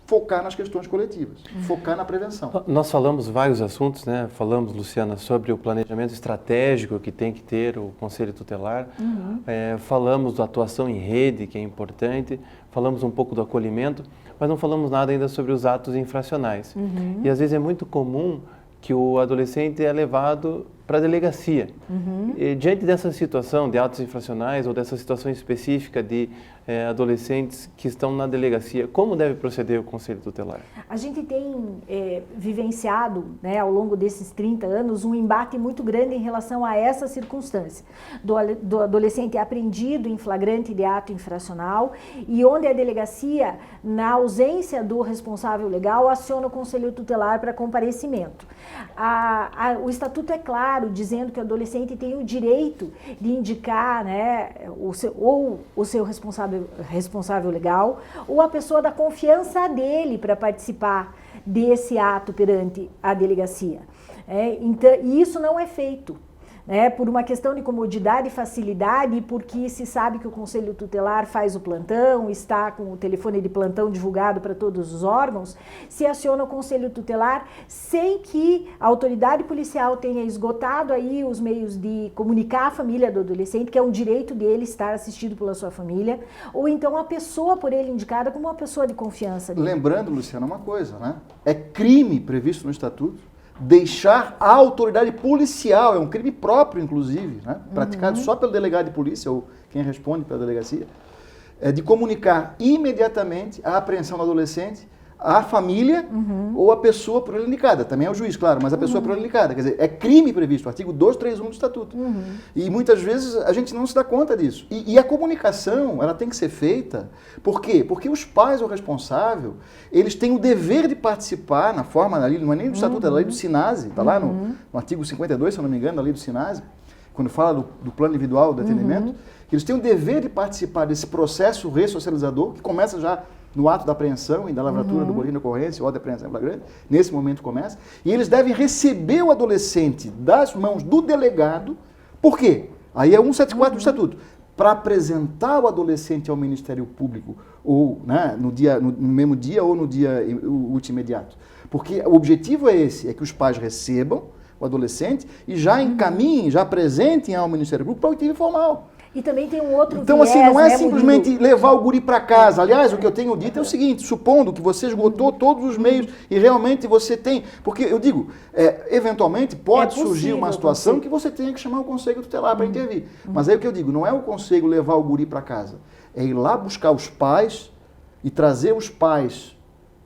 Speaker 2: focar nas questões coletivas, focar na prevenção.
Speaker 1: Nós falamos vários assuntos, né? Falamos, Luciana, sobre o planejamento estratégico que tem que ter o Conselho Tutelar, falamos da atuação em rede, que é importante, falamos um pouco do acolhimento, mas não falamos nada ainda sobre os atos infracionais. E às vezes é muito comum que o adolescente é levado para a delegacia. E, diante dessa situação de atos infracionais ou dessa situação específica de adolescentes que estão na delegacia, como deve proceder o Conselho Tutelar?
Speaker 3: A gente tem vivenciado, né, ao longo desses 30 anos, um embate muito grande em relação a essa circunstância, do adolescente apreendido em flagrante de ato infracional e onde a delegacia, na ausência do responsável legal, aciona o Conselho Tutelar para comparecimento. O Estatuto é claro, dizendo que o adolescente tem o direito de indicar, né, o seu responsável legal ou a pessoa da confiança dele para participar desse ato perante a delegacia. Então, e isso não é feito. Por uma questão de comodidade e facilidade, porque se sabe que o Conselho Tutelar faz o plantão, está com o telefone de plantão divulgado para todos os órgãos, se aciona o Conselho Tutelar sem que a autoridade policial tenha esgotado aí os meios de comunicar a família do adolescente, que é um direito dele estar assistido pela sua família, ou então a pessoa por ele indicada como uma pessoa de confiança dele.
Speaker 2: Lembrando, Luciana, uma coisa, né? É crime previsto no Estatuto deixar a autoridade policial, é um crime próprio, inclusive, né, praticado só pelo delegado de polícia, ou quem responde pela delegacia, de comunicar imediatamente a apreensão do adolescente à família ou à pessoa por ele indicada. Também é o juiz, claro, mas a pessoa por ele indicada. Quer dizer, é crime previsto, artigo 231 do Estatuto. E muitas vezes a gente não se dá conta disso. E a comunicação, ela tem que ser feita. Por quê? Porque os pais ou responsável, eles têm o dever de participar na forma da lei, não é nem do Estatuto, é da lei do SINASE, está lá no artigo 52, se eu não me engano, da lei do SINASE, quando fala do plano individual de atendimento, eles têm o dever de participar desse processo ressocializador, que começa já no ato da apreensão e da lavratura do boletim de ocorrência ou da apreensão em flagrante, nesse momento começa, e eles devem receber o adolescente das mãos do delegado, por quê? Aí é 174 do Estatuto, para apresentar o adolescente ao Ministério Público, ou, né, no mesmo dia ou no dia último imediato. Porque o objetivo é esse, é que os pais recebam o adolescente e já encaminhem, já apresentem ao Ministério Público para o oitiva formal.
Speaker 3: E também tem um outro
Speaker 2: Então,
Speaker 3: viés,
Speaker 2: assim, não é
Speaker 3: né,
Speaker 2: simplesmente
Speaker 3: Murilo?
Speaker 2: levar o guri para casa. Aliás, o que eu tenho dito é o seguinte, supondo que você esgotou todos os meios e realmente você tem... Porque, eu digo, eventualmente pode surgir uma situação que você tenha que chamar o conselho tutelar para intervir. Mas aí o que eu digo, não é o conselho levar o guri para casa, é ir lá buscar os pais e trazer os pais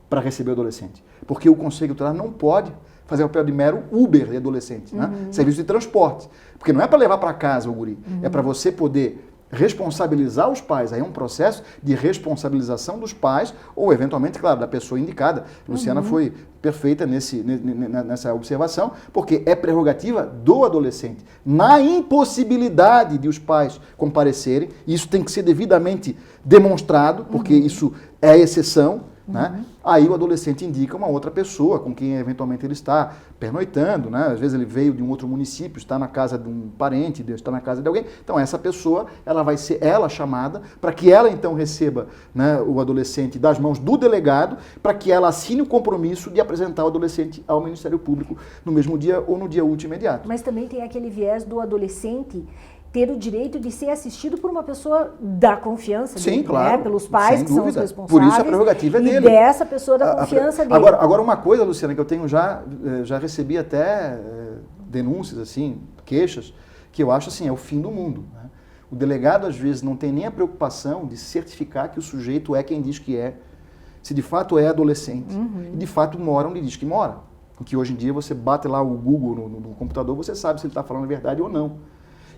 Speaker 2: para receber o adolescente. Porque o conselho tutelar não pode fazer o papel de mero Uber de adolescente, né? Serviço de transporte. Porque não é para levar para casa o guri, é para você poder responsabilizar os pais. Aí é um processo de responsabilização dos pais ou, eventualmente, claro, da pessoa indicada. Luciana foi perfeita nessa observação, porque é prerrogativa do adolescente. Na impossibilidade de os pais comparecerem, isso tem que ser devidamente demonstrado, porque isso é exceção, né? Aí o adolescente indica uma outra pessoa com quem eventualmente ele está pernoitando, né? Às vezes ele veio de um outro município, está na casa de um parente, está na casa de alguém. Então essa pessoa, ela vai ser chamada para que ela então receba, né, o adolescente das mãos do delegado, para que ela assine o compromisso de apresentar o adolescente ao Ministério Público no mesmo dia ou no dia útil imediato.
Speaker 3: Mas também tem aquele viés do adolescente ter o direito de ser assistido por uma pessoa da confiança dele,
Speaker 2: sim, claro,
Speaker 3: né? Pelos pais,
Speaker 2: sem
Speaker 3: que são os
Speaker 2: dúvida.
Speaker 3: responsáveis.
Speaker 2: Por isso a prerrogativa é dele.
Speaker 3: E dessa pessoa da confiança dele.
Speaker 2: Agora, uma coisa, Luciana, que eu tenho já recebi até denúncias, assim, queixas, que eu acho assim, é o fim do mundo, né? O delegado, às vezes, não tem nem a preocupação de certificar que o sujeito é quem diz que é, se de fato é adolescente, e de fato mora onde diz que mora. Porque hoje em dia você bate lá o Google no computador, você sabe se ele está falando a verdade ou não.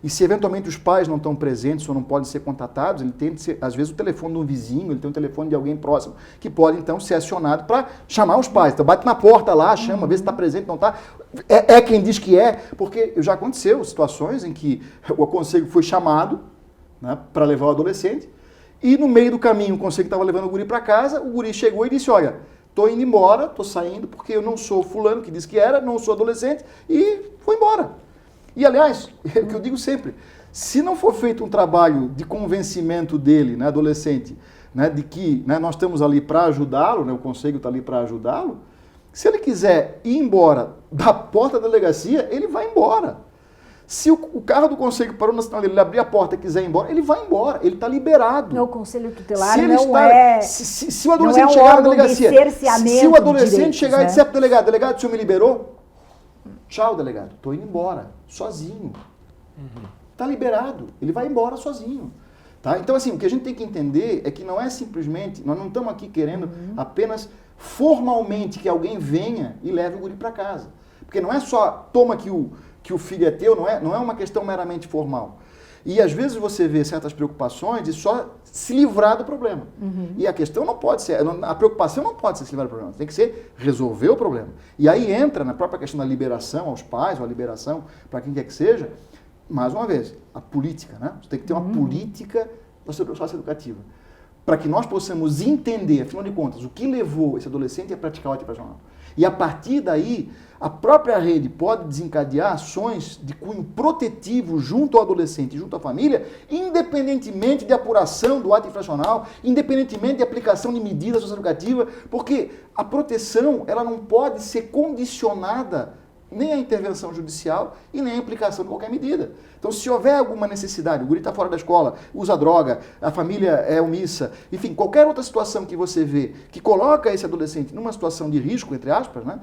Speaker 2: E se eventualmente os pais não estão presentes ou não podem ser contatados, ele tem, às vezes, o telefone de um vizinho, ele tem um telefone de alguém próximo, que pode então ser acionado para chamar os pais. Então bate na porta lá, chama, vê se está presente, não está. É quem diz que é, porque já aconteceu situações em que o conselho foi chamado, né, para levar o adolescente, e no meio do caminho o conselho estava levando o guri para casa, o guri chegou e disse, olha, estou indo embora, estou saindo porque eu não sou fulano que disse que era, não sou adolescente, e foi embora. E, aliás, é o que eu digo sempre, se não for feito um trabalho de convencimento dele, né, adolescente, né, de que, né, nós estamos ali para ajudá-lo, né, o conselho está ali para ajudá-lo, se ele quiser ir embora da porta da delegacia, ele vai embora. Se o carro do conselho parou na sinal dele, ele abrir a porta e quiser ir embora, ele vai embora, ele está liberado.
Speaker 3: Não, o conselho tutelar
Speaker 2: se
Speaker 3: não é...
Speaker 2: Se o adolescente chegar na delegacia, se o adolescente chegar e disser para o delegado, o senhor me liberou? Tchau, delegado, estou indo embora, sozinho. Está liberado, ele vai embora sozinho. Tá? Então, assim, o que a gente tem que entender é que não é simplesmente, nós não estamos aqui querendo apenas formalmente que alguém venha e leve o guri para casa. Porque não é só toma que o filho é teu, não é uma questão meramente formal. E às vezes você vê certas preocupações de só se livrar do problema. E a questão não pode ser, a preocupação não pode ser se livrar do problema, tem que ser resolver o problema. E aí entra na própria questão da liberação aos pais, ou a liberação para quem quer que seja, mais uma vez, a política, né? Você tem que ter uma política socioeducativa, para que nós possamos entender, afinal de contas, o que levou esse adolescente a praticar o antifracional. E a partir daí, a própria rede pode desencadear ações de cunho protetivo junto ao adolescente e junto à família, independentemente de apuração do ato infracional, independentemente de aplicação de medidas socioeducativas, porque a proteção ela não pode ser condicionada nem à intervenção judicial e nem à aplicação de qualquer medida. Então, se houver alguma necessidade, o guri está fora da escola, usa droga, a família é omissa, enfim, qualquer outra situação que você vê que coloca esse adolescente numa situação de risco, entre aspas, né,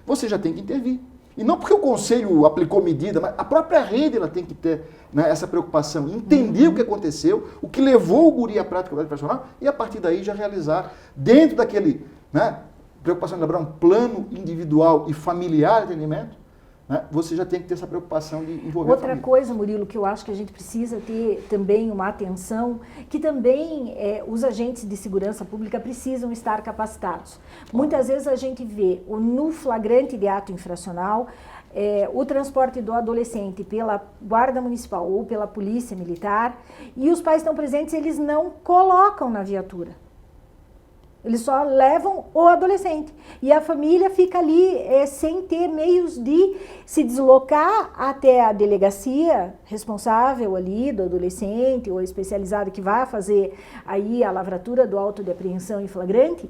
Speaker 2: você já tem que intervir. E não porque o conselho aplicou medida, mas a própria rede ela tem que ter, né, essa preocupação, entender o que aconteceu, o que levou o guri à prática do infracional e a partir daí já realizar, dentro daquele, né, preocupação de elaborar um plano individual e familiar de atendimento, né, você já tem que ter essa preocupação de envolver a família.
Speaker 3: Outra coisa, Murilo, que eu acho que a gente precisa ter também uma atenção, que também os agentes de segurança pública precisam estar capacitados. Muitas vezes a gente vê no flagrante de ato infracional, o transporte do adolescente pela guarda municipal ou pela polícia militar, e os pais estão presentes, eles não colocam na viatura. Eles só levam o adolescente. E a família fica ali sem ter meios de se deslocar até a delegacia responsável ali do adolescente ou especializada que vai fazer aí a lavratura do auto de apreensão em flagrante.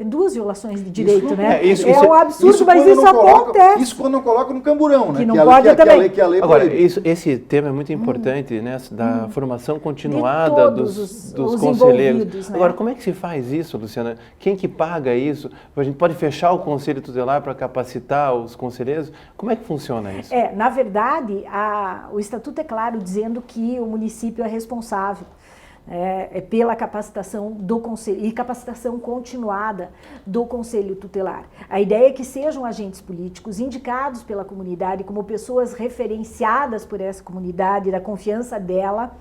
Speaker 3: Duas violações de direito,
Speaker 2: isso,
Speaker 3: né?
Speaker 2: É
Speaker 3: um absurdo, mas isso acontece.
Speaker 2: Isso quando não coloca no camburão, né?
Speaker 3: Que não pode também.
Speaker 1: Agora, esse tema é muito importante, né? Da formação continuada dos conselheiros.
Speaker 3: Né?
Speaker 1: Agora, como é que se faz isso, Luciana? Quem que paga isso? A gente pode fechar o Conselho Tutelar para capacitar os conselheiros? Como é que funciona isso?
Speaker 3: Na verdade, o Estatuto é claro dizendo que o município é responsável pela capacitação do Conselho e capacitação continuada do Conselho Tutelar. A ideia é que sejam agentes políticos indicados pela comunidade como pessoas referenciadas por essa comunidade, da confiança dela,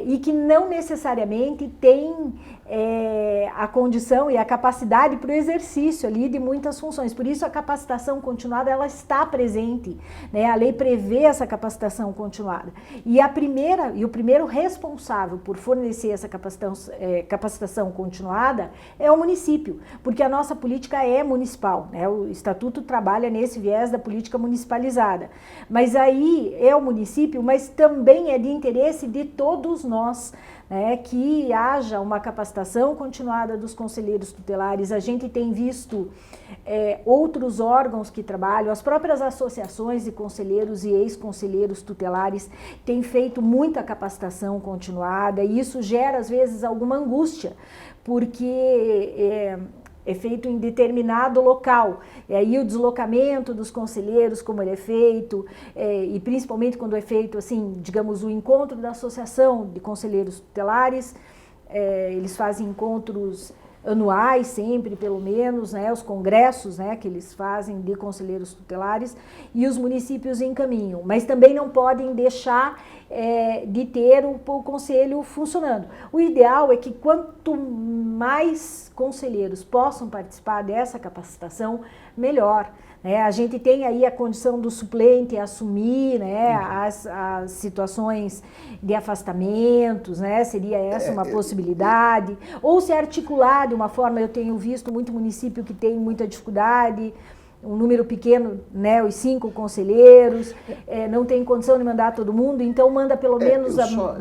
Speaker 3: e que não necessariamente têm a condição e a capacidade para o exercício ali de muitas funções. Por isso a capacitação continuada ela está presente, né? A lei prevê essa capacitação continuada. E o primeiro responsável por fornecer essa capacitação continuada é o município, porque a nossa política é municipal, né? O Estatuto trabalha nesse viés da política municipalizada. Mas aí é o município, mas também é de interesse de todos nós, que haja uma capacitação continuada dos conselheiros tutelares. A gente tem visto outros órgãos que trabalham, as próprias associações de conselheiros e ex-conselheiros tutelares têm feito muita capacitação continuada e isso gera, às vezes, alguma angústia, porque é feito em determinado local. E aí o deslocamento dos conselheiros, como ele é feito, e principalmente quando é feito, assim, digamos, o encontro da Associação de Conselheiros Tutelares, eles fazem encontros anuais sempre, pelo menos, os congressos que eles fazem de conselheiros tutelares, e os municípios encaminham, mas também não podem deixar de ter o conselho funcionando. O ideal é que quanto mais conselheiros possam participar dessa capacitação, melhor. A gente tem aí a condição do suplente assumir as situações de afastamentos, seria essa uma possibilidade, ou se articular de uma forma. Eu tenho visto muito município que tem muita dificuldade, um número pequeno, os 5 conselheiros, não tem condição de mandar todo mundo, então manda pelo menos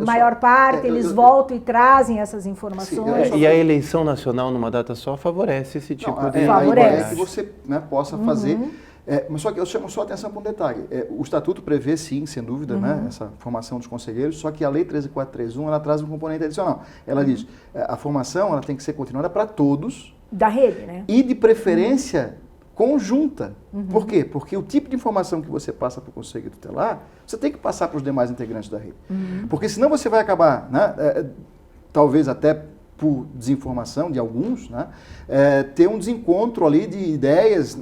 Speaker 3: maior parte, eles voltam e trazem essas informações.
Speaker 1: E a eleição nacional numa data só favorece esse tipo de...
Speaker 2: Favorece. A ideia é que você possa fazer... mas só que eu chamo só a atenção para um detalhe. O Estatuto prevê, sim, sem dúvida, essa formação dos conselheiros, só que a Lei 13431, ela traz um componente adicional. Ela diz, a formação ela tem que ser continuada para todos.
Speaker 3: Da rede, né?
Speaker 2: E de preferência conjunta. Por quê? Porque o tipo de informação que você passa para o Conselho Tutelar, você tem que passar para os demais integrantes da rede. Porque senão você vai acabar, talvez até por desinformação de alguns, ter um desencontro ali de ideias,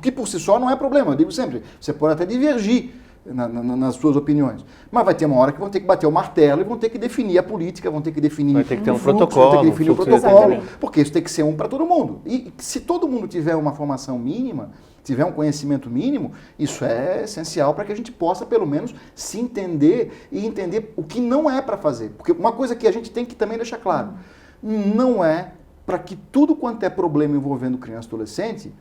Speaker 2: que por si só não é problema. Eu digo sempre, você pode até divergir nas suas opiniões, mas vai ter uma hora que vão ter que bater o martelo e vão ter que definir a política, vão ter que definir
Speaker 1: vai ter que ter um
Speaker 2: fluxo,
Speaker 1: protocolo,
Speaker 2: vão ter que definir o protocolo,
Speaker 3: exatamente.
Speaker 2: porque isso tem que ser um para todo mundo. E se todo mundo tiver uma formação mínima, tiver um conhecimento mínimo, isso é essencial para que a gente possa, pelo menos, se entender e entender o que não é para fazer. Porque uma coisa que a gente tem que também deixar claro, não é para que tudo quanto é problema envolvendo criança e adolescente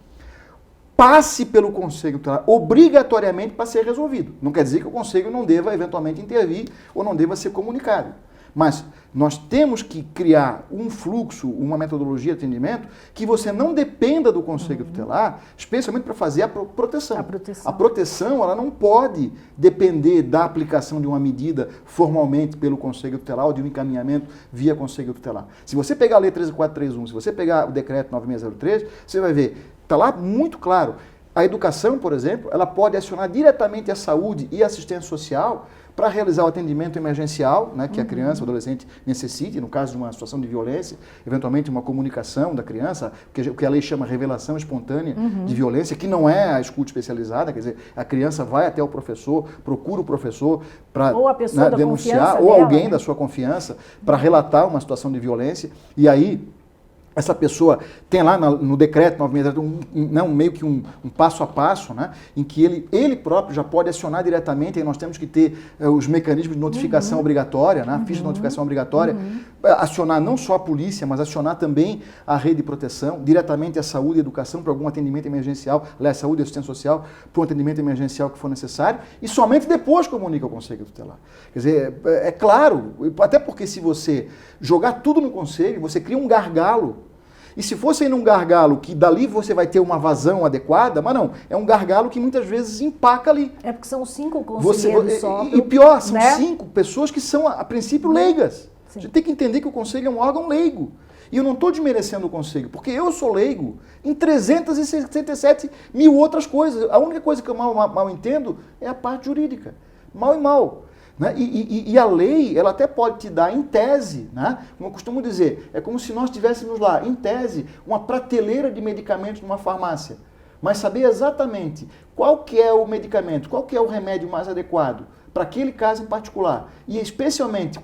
Speaker 2: passe pelo Conselho Tutelar obrigatoriamente para ser resolvido. Não quer dizer que o Conselho não deva eventualmente intervir ou não deva ser comunicado. Mas nós temos que criar um fluxo, uma metodologia de atendimento que você não dependa do Conselho Tutelar, especialmente para fazer a proteção. A proteção ela não pode depender da aplicação de uma medida formalmente pelo Conselho Tutelar ou de um encaminhamento via Conselho Tutelar. Se você pegar a Lei 13431, se você pegar o Decreto 9603, você vai ver, está lá muito claro. A educação, por exemplo, ela pode acionar diretamente a saúde e a assistência social para realizar o atendimento emergencial, que a criança ou adolescente necessite, no caso de uma situação de violência, eventualmente uma comunicação da criança, o que a lei chama revelação espontânea de violência, que não é a escuta especializada, quer dizer, a criança vai até o professor, procura o professor para denunciar, ou alguém da sua confiança, para relatar uma situação de violência, e aí essa pessoa tem lá no decreto 963 meio que um passo a passo, né, em que ele próprio já pode acionar diretamente, e nós temos que ter os mecanismos de notificação obrigatória, né, a ficha de notificação obrigatória, acionar não só a polícia, mas acionar também a rede de proteção, diretamente a saúde e educação para algum atendimento emergencial, aliás, saúde e assistência social, para um atendimento emergencial que for necessário, e somente depois comunica ao Conselho Tutelar. Quer dizer, é claro, até porque se você jogar tudo no Conselho, você cria um gargalo. E se fosse aí num gargalo que dali você vai ter uma vazão adequada, mas não, é um gargalo que muitas vezes empaca ali.
Speaker 3: É porque são 5 conselheiros só.
Speaker 2: E pior, são
Speaker 3: né?
Speaker 2: 5 pessoas que são, a princípio, leigas.
Speaker 3: Sim.
Speaker 2: A gente tem que entender que o Conselho é um órgão leigo. E eu não estou desmerecendo o Conselho, porque eu sou leigo em 367 mil outras coisas. A única coisa que eu mal entendo é a parte jurídica. Mal e mal. Né? E a lei, ela até pode te dar, em tese, né? Como eu costumo dizer, é como se nós tivéssemos lá, em tese, uma prateleira de medicamentos numa farmácia. Mas saber exatamente qual que é o medicamento, qual que é o remédio mais adequado para aquele caso em particular. E especialmente,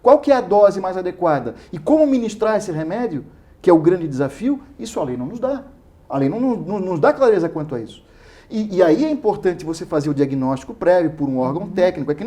Speaker 2: qual que é a dose mais adequada e como ministrar esse remédio, que é o grande desafio, isso a lei não nos dá. A lei não nos dá clareza quanto a isso. E aí é importante você fazer o diagnóstico prévio por um órgão técnico. É que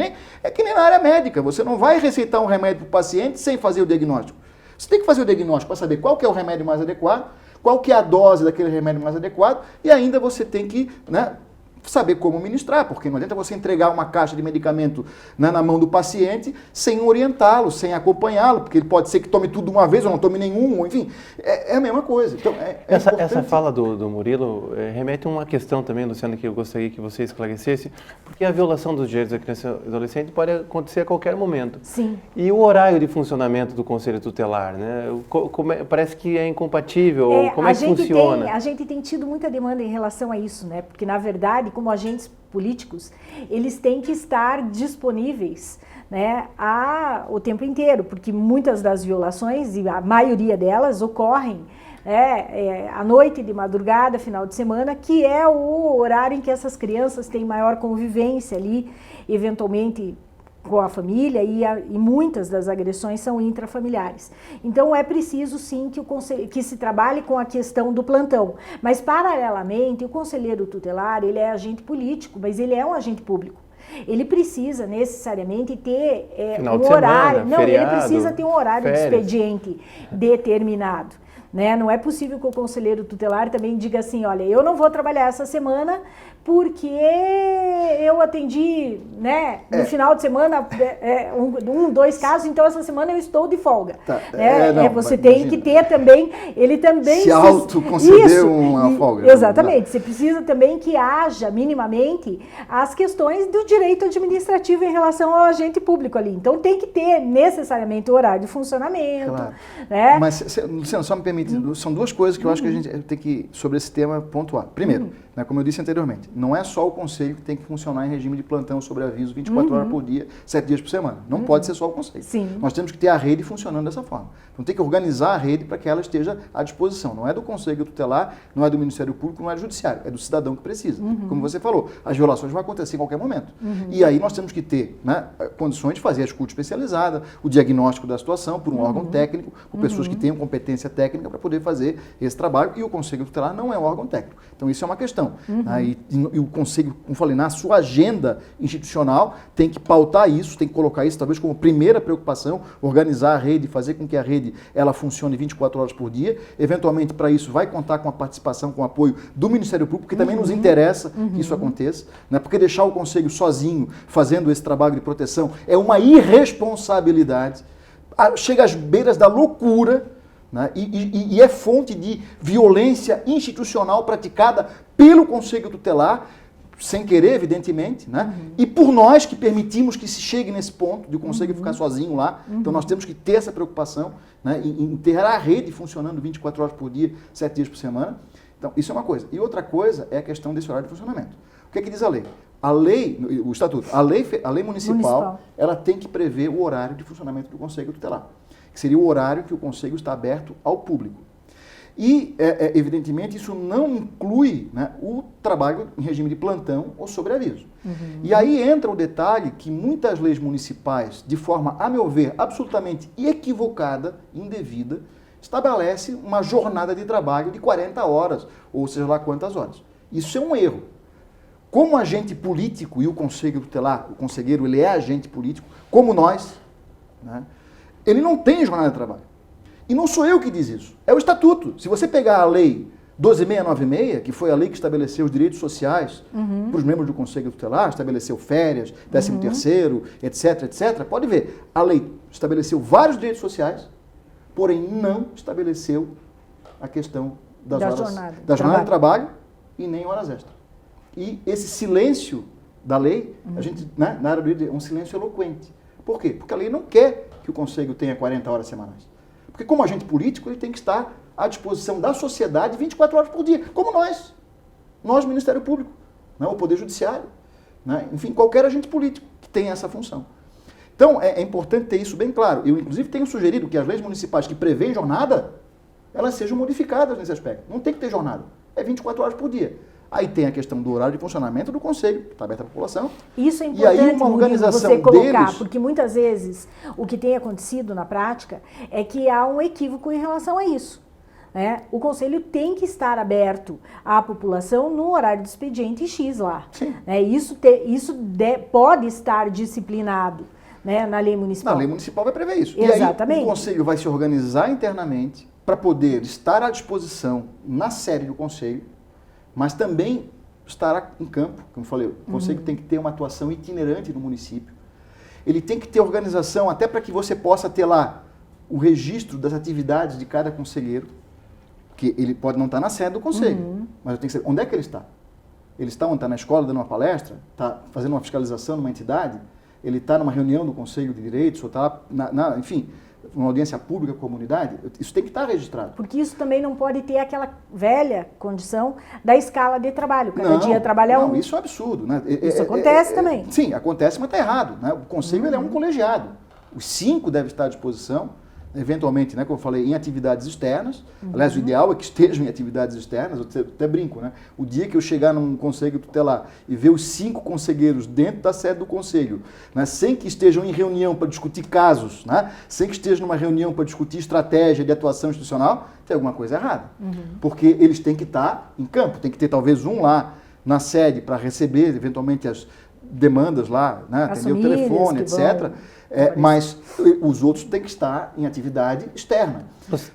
Speaker 2: nem na área médica. Você não vai receitar um remédio para o paciente sem fazer o diagnóstico. Você tem que fazer o diagnóstico para saber qual que é o remédio mais adequado, qual que é a dose daquele remédio mais adequado, e ainda você tem que, né, saber como ministrar, porque não adianta você entregar uma caixa de medicamento, né, na mão do paciente sem orientá-lo, sem acompanhá-lo, porque ele pode ser que tome tudo uma vez ou não tome nenhum, enfim, é a mesma coisa. Então,
Speaker 1: essa fala do Murilo remete a uma questão também, Luciano, que eu gostaria que você esclarecesse, porque a violação dos direitos da criança e adolescente pode acontecer a qualquer momento.
Speaker 3: Sim.
Speaker 1: E o horário de funcionamento do Conselho Tutelar, né? Parece que é incompatível, como é que funciona?
Speaker 3: A gente tem tido muita demanda em relação a isso, né? Porque, na verdade, como agentes políticos, eles têm que estar disponíveis, né, o tempo inteiro, porque muitas das violações, e a maioria delas, ocorrem à noite, de madrugada, final de semana, que é o horário em que essas crianças têm maior convivência ali, eventualmente com a família, e muitas das agressões são intrafamiliares. Então é preciso sim que se trabalhe com a questão do plantão, mas paralelamente o conselheiro tutelar, ele é agente político, mas ele é um agente público. Ele precisa necessariamente ter um horário, ele precisa ter um horário de expediente determinado. Né? Não é possível que o conselheiro tutelar também diga assim, olha, eu não vou trabalhar essa semana porque eu atendi, né, no final de semana, 2 casos, então essa semana eu estou de folga. Tá. Você tem que ter também, ele também...
Speaker 2: Se autoconceder uma folga.
Speaker 3: Exatamente, você precisa também que haja minimamente as questões do direito administrativo em relação ao agente público ali. Então tem que ter necessariamente o horário de funcionamento. Claro. Né?
Speaker 2: Mas, Luciano, só me permite, são 2 coisas que eu acho que a gente tem que, sobre esse tema, pontuar. Primeiro, né, como eu disse anteriormente, não é só o Conselho que tem que funcionar em regime de plantão sobre aviso 24 horas por dia, 7 dias por semana. Não pode ser só o Conselho.
Speaker 3: Sim.
Speaker 2: Nós temos que ter a rede funcionando dessa forma. Então tem que organizar a rede para que ela esteja à disposição. Não é do Conselho Tutelar, não é do Ministério Público, não é do Judiciário. É do cidadão que precisa. Como você falou, as violações vão acontecer em qualquer momento. E aí nós temos que ter, né, condições de fazer a escuta especializada, o diagnóstico da situação por um órgão técnico, por pessoas que tenham competência técnica para poder fazer esse trabalho. E o Conselho Tutelar não é um órgão técnico. Então isso é uma questão. E o Conselho, como falei, na sua agenda institucional, tem que pautar isso, tem que colocar isso talvez como primeira preocupação, organizar a rede, fazer com que a rede ela funcione 24 horas por dia. Eventualmente, para isso, vai contar com a participação, com o apoio do Ministério Público, que também nos interessa que isso aconteça, né? Porque deixar o Conselho sozinho, fazendo esse trabalho de proteção, é uma irresponsabilidade, chega às beiras da loucura, né? E é fonte de violência institucional praticada pelo Conselho Tutelar, sem querer, evidentemente, né? E por nós que permitimos que se chegue nesse ponto de o Conselho ficar sozinho lá. Então nós temos que ter essa preocupação, né, em ter a rede funcionando 24 horas por dia, 7 dias por semana. Então isso é uma coisa. E outra coisa é a questão desse horário de funcionamento. O que é que diz a lei? A lei, o Estatuto, a lei municipal, ela tem que prever o horário de funcionamento do Conselho Tutelar, que seria o horário que o Conselho está aberto ao público. E, evidentemente, isso não inclui, né, o trabalho em regime de plantão ou sobreaviso. E aí entra o detalhe que muitas leis municipais, de forma, a meu ver, absolutamente equivocada, indevida, estabelece uma jornada de trabalho de 40 horas, ou seja lá quantas horas. Isso é um erro. Como agente político, e o Conselho Tutelar, o conselheiro, ele é agente político, como nós, né, ele não tem jornada de trabalho. E não sou eu que diz isso, é o Estatuto. Se você pegar a lei 12.696, que foi a lei que estabeleceu os direitos sociais para os membros do Conselho Tutelar, estabeleceu férias, 13º, etc, etc, pode ver, a lei estabeleceu vários direitos sociais, porém não estabeleceu a questão da jornada de trabalho e nem horas extras. E esse silêncio da lei, a gente, né, na área do direito, é um silêncio eloquente. Por quê? Porque a lei não quer que o Conselho tenha 40 horas semanais. Porque como agente político, ele tem que estar à disposição da sociedade 24 horas por dia, como nós, Ministério Público, né, o Poder Judiciário, né, enfim, qualquer agente político que tenha essa função. Então, é importante ter isso bem claro. Eu, inclusive, tenho sugerido que as leis municipais que prevêem jornada, elas sejam modificadas nesse aspecto. Não tem que ter jornada, é 24 horas por dia. Aí tem a questão do horário de funcionamento do Conselho, que está aberto à população.
Speaker 3: Isso é importante,
Speaker 2: e aí uma organização
Speaker 3: você colocar,
Speaker 2: deles,
Speaker 3: porque muitas vezes o que tem acontecido na prática é que há um equívoco em relação a isso. Né? O Conselho tem que estar aberto à população no horário de expediente X lá. Né? Isso pode estar disciplinado, né, na lei municipal.
Speaker 2: Na lei municipal vai prever isso.
Speaker 3: Exatamente.
Speaker 2: E aí o Conselho vai se organizar internamente para poder estar à disposição na sede do Conselho, mas também estará em campo, como eu falei, o Conselho tem que ter uma atuação itinerante no município. Ele tem que ter organização até para que você possa ter lá o registro das atividades de cada conselheiro, que ele pode não estar na sede do Conselho, mas eu tenho que saber onde é que ele está. Ele está onde? Está na escola dando uma palestra? Está fazendo uma fiscalização numa entidade? Ele está numa reunião do Conselho de Direitos? Ou está, enfim, uma audiência pública com a comunidade? Isso tem que estar registrado.
Speaker 3: Porque isso também não pode ter aquela velha condição da escala de trabalho. Cada dia trabalha um.
Speaker 2: Isso é um absurdo. Né?
Speaker 3: Isso acontece também.
Speaker 2: Sim, acontece, mas está errado. Né? O Conselho ele é um colegiado. Os 5 devem estar à disposição, eventualmente, né, como eu falei, em atividades externas. Aliás, o ideal é que estejam em atividades externas. Eu até brinco, né? O dia que eu chegar num conselho tutelar e ver os 5 conselheiros dentro da sede do conselho, né, sem que estejam em reunião para discutir casos, né, sem que estejam numa reunião para discutir estratégia de atuação institucional, tem alguma coisa errada. Porque eles têm que estar em campo, tem que ter talvez um lá na sede para receber, eventualmente, as demandas lá, né, atender o telefone, etc. Mas os outros têm que estar em atividade externa.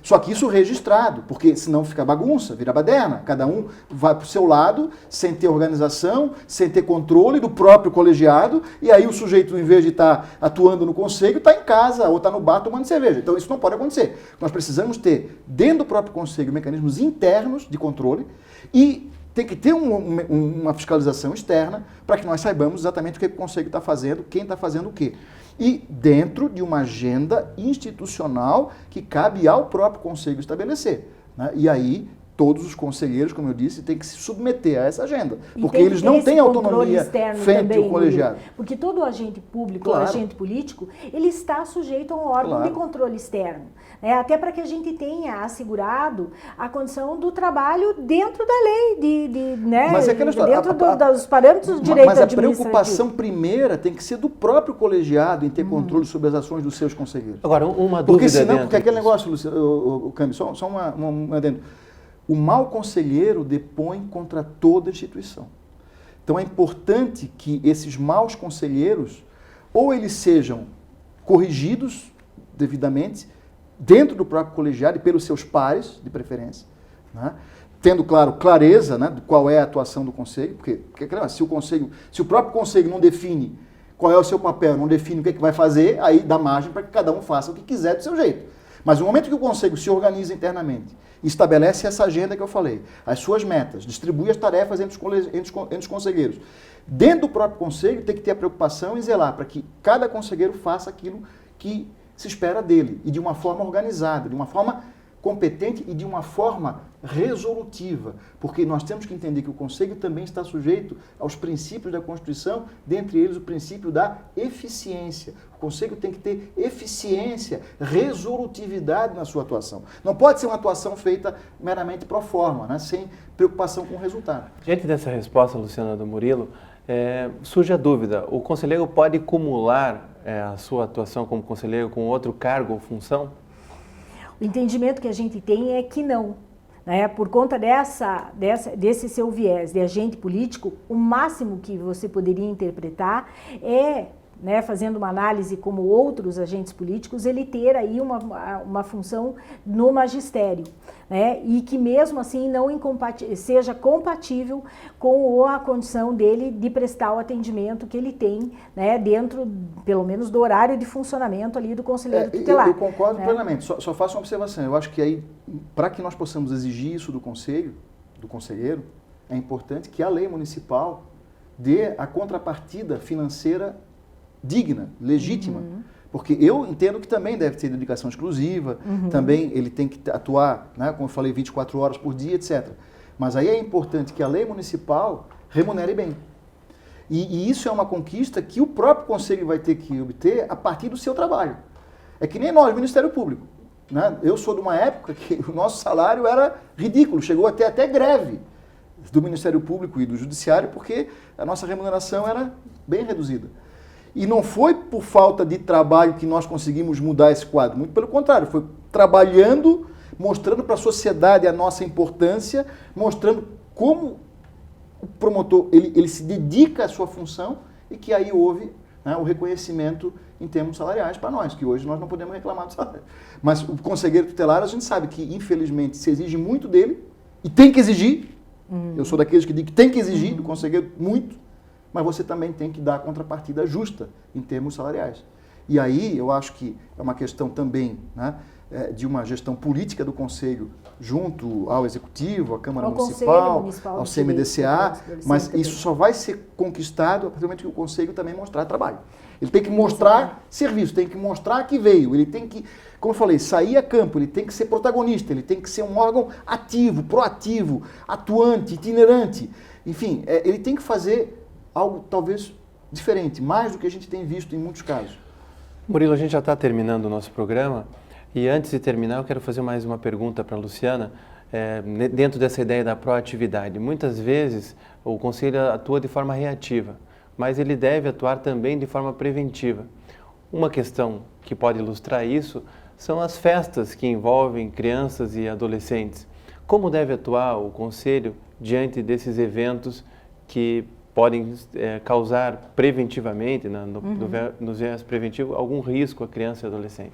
Speaker 2: Só que isso registrado, porque senão fica bagunça, vira baderna. Cada um vai para o seu lado, sem ter organização, sem ter controle do próprio colegiado, e aí o sujeito, em vez de estar atuando no conselho, está em casa ou está no bar tomando cerveja. Então isso não pode acontecer. Nós precisamos ter, dentro do próprio conselho, mecanismos internos de controle e tem que ter uma fiscalização externa para que nós saibamos exatamente o que o Conselho está fazendo, quem está fazendo o quê. E dentro de uma agenda institucional que cabe ao próprio Conselho estabelecer. Né? E aí, todos os conselheiros, como eu disse, têm que se submeter a essa agenda. Porque eles não têm autonomia frente ao colegiado.
Speaker 3: Porque todo agente público, ou agente político, ele está sujeito a um órgão de controle externo. Até para que a gente tenha assegurado a condição do trabalho dentro da lei,
Speaker 2: mas
Speaker 3: dentro dos parâmetros do direito administrativo.
Speaker 2: Mas a preocupação primeira tem que ser do próprio colegiado em ter controle sobre as ações dos seus conselheiros.
Speaker 1: Agora, uma dúvida.
Speaker 2: Porque senão, porque aquele negócio, Luciano, Câmbio, só um adendo. O mau conselheiro depõe contra toda instituição. Então é importante que esses maus conselheiros, ou eles sejam corrigidos devidamente, dentro do próprio colegiado e pelos seus pares, de preferência, né? Tendo, claro, clareza, né, de qual é a atuação do conselho, porque se o próprio conselho não define qual é o seu papel, não define o que é que vai fazer, aí dá margem para que cada um faça o que quiser do seu jeito. Mas no momento que o conselho se organiza internamente, estabelece essa agenda que eu falei, as suas metas, distribui as tarefas entre os conselheiros. Dentro do próprio conselho tem que ter a preocupação em zelar para que cada conselheiro faça aquilo que se espera dele, e de uma forma organizada, de uma forma competente e de uma forma resolutiva, porque nós temos que entender que o Conselho também está sujeito aos princípios da Constituição, dentre eles o princípio da eficiência. O Conselho tem que ter eficiência, resolutividade na sua atuação. Não pode ser uma atuação feita meramente pro forma, né, sem preocupação com o resultado.
Speaker 1: Diante dessa resposta, Luciana do Murilo, surge a dúvida, o conselheiro pode cumular a sua atuação como conselheiro com outro cargo ou função?
Speaker 3: O entendimento que a gente tem é que não. Né? Por conta desse seu viés de agente político, o máximo que você poderia interpretar é, né, fazendo uma análise como outros agentes políticos, ele ter aí uma função no magistério, né, e que mesmo assim não seja compatível com a condição dele de prestar o atendimento que ele tem, né, dentro, pelo menos, do horário de funcionamento ali do conselheiro tutelar.
Speaker 2: Eu concordo, né, plenamente, só faço uma observação. Eu acho que aí, para que nós possamos exigir isso do conselheiro, é importante que a lei municipal dê a contrapartida financeira digna, legítima, porque eu entendo que também deve ter dedicação exclusiva, também ele tem que atuar, né, como eu falei, 24 horas por dia, etc. Mas aí é importante que a lei municipal remunere bem. E isso é uma conquista que o próprio Conselho vai ter que obter a partir do seu trabalho. É que nem nós, Ministério Público. Né? Eu sou de uma época que o nosso salário era ridículo, chegou até greve do Ministério Público e do Judiciário, porque a nossa remuneração era bem reduzida. E não foi por falta de trabalho que nós conseguimos mudar esse quadro. Muito pelo contrário, foi trabalhando, mostrando para a sociedade a nossa importância, mostrando como o promotor ele se dedica à sua função e que aí houve, né, o reconhecimento em termos salariais para nós, que hoje nós não podemos reclamar do salário. Mas o conselheiro tutelar, a gente sabe que, infelizmente, se exige muito dele, e tem que exigir. Eu sou daqueles que digo que tem que exigir do conselheiro muito, mas você também tem que dar a contrapartida justa em termos salariais. E aí eu acho que é uma questão também, né, de uma gestão política do Conselho junto ao Executivo, à Câmara Municipal, ao CMDCA, mas isso só vai ser conquistado a partir do momento que o Conselho também mostrar trabalho. Ele tem que mostrar serviço, tem que mostrar que veio, ele tem que, como eu falei, sair a campo, ele tem que ser protagonista, ele tem que ser um órgão ativo, proativo, atuante, itinerante. Enfim, ele tem que fazer algo talvez diferente, mais do que a gente tem visto em muitos casos.
Speaker 1: Murilo, a gente já está terminando o nosso programa e antes de terminar eu quero fazer mais uma pergunta para a Luciana, dentro dessa ideia da proatividade. Muitas vezes o Conselho atua de forma reativa, mas ele deve atuar também de forma preventiva. Uma questão que pode ilustrar isso são as festas que envolvem crianças e adolescentes. Como deve atuar o Conselho diante desses eventos que podem causar preventivamente, no viés preventivo, algum risco à criança e adolescente?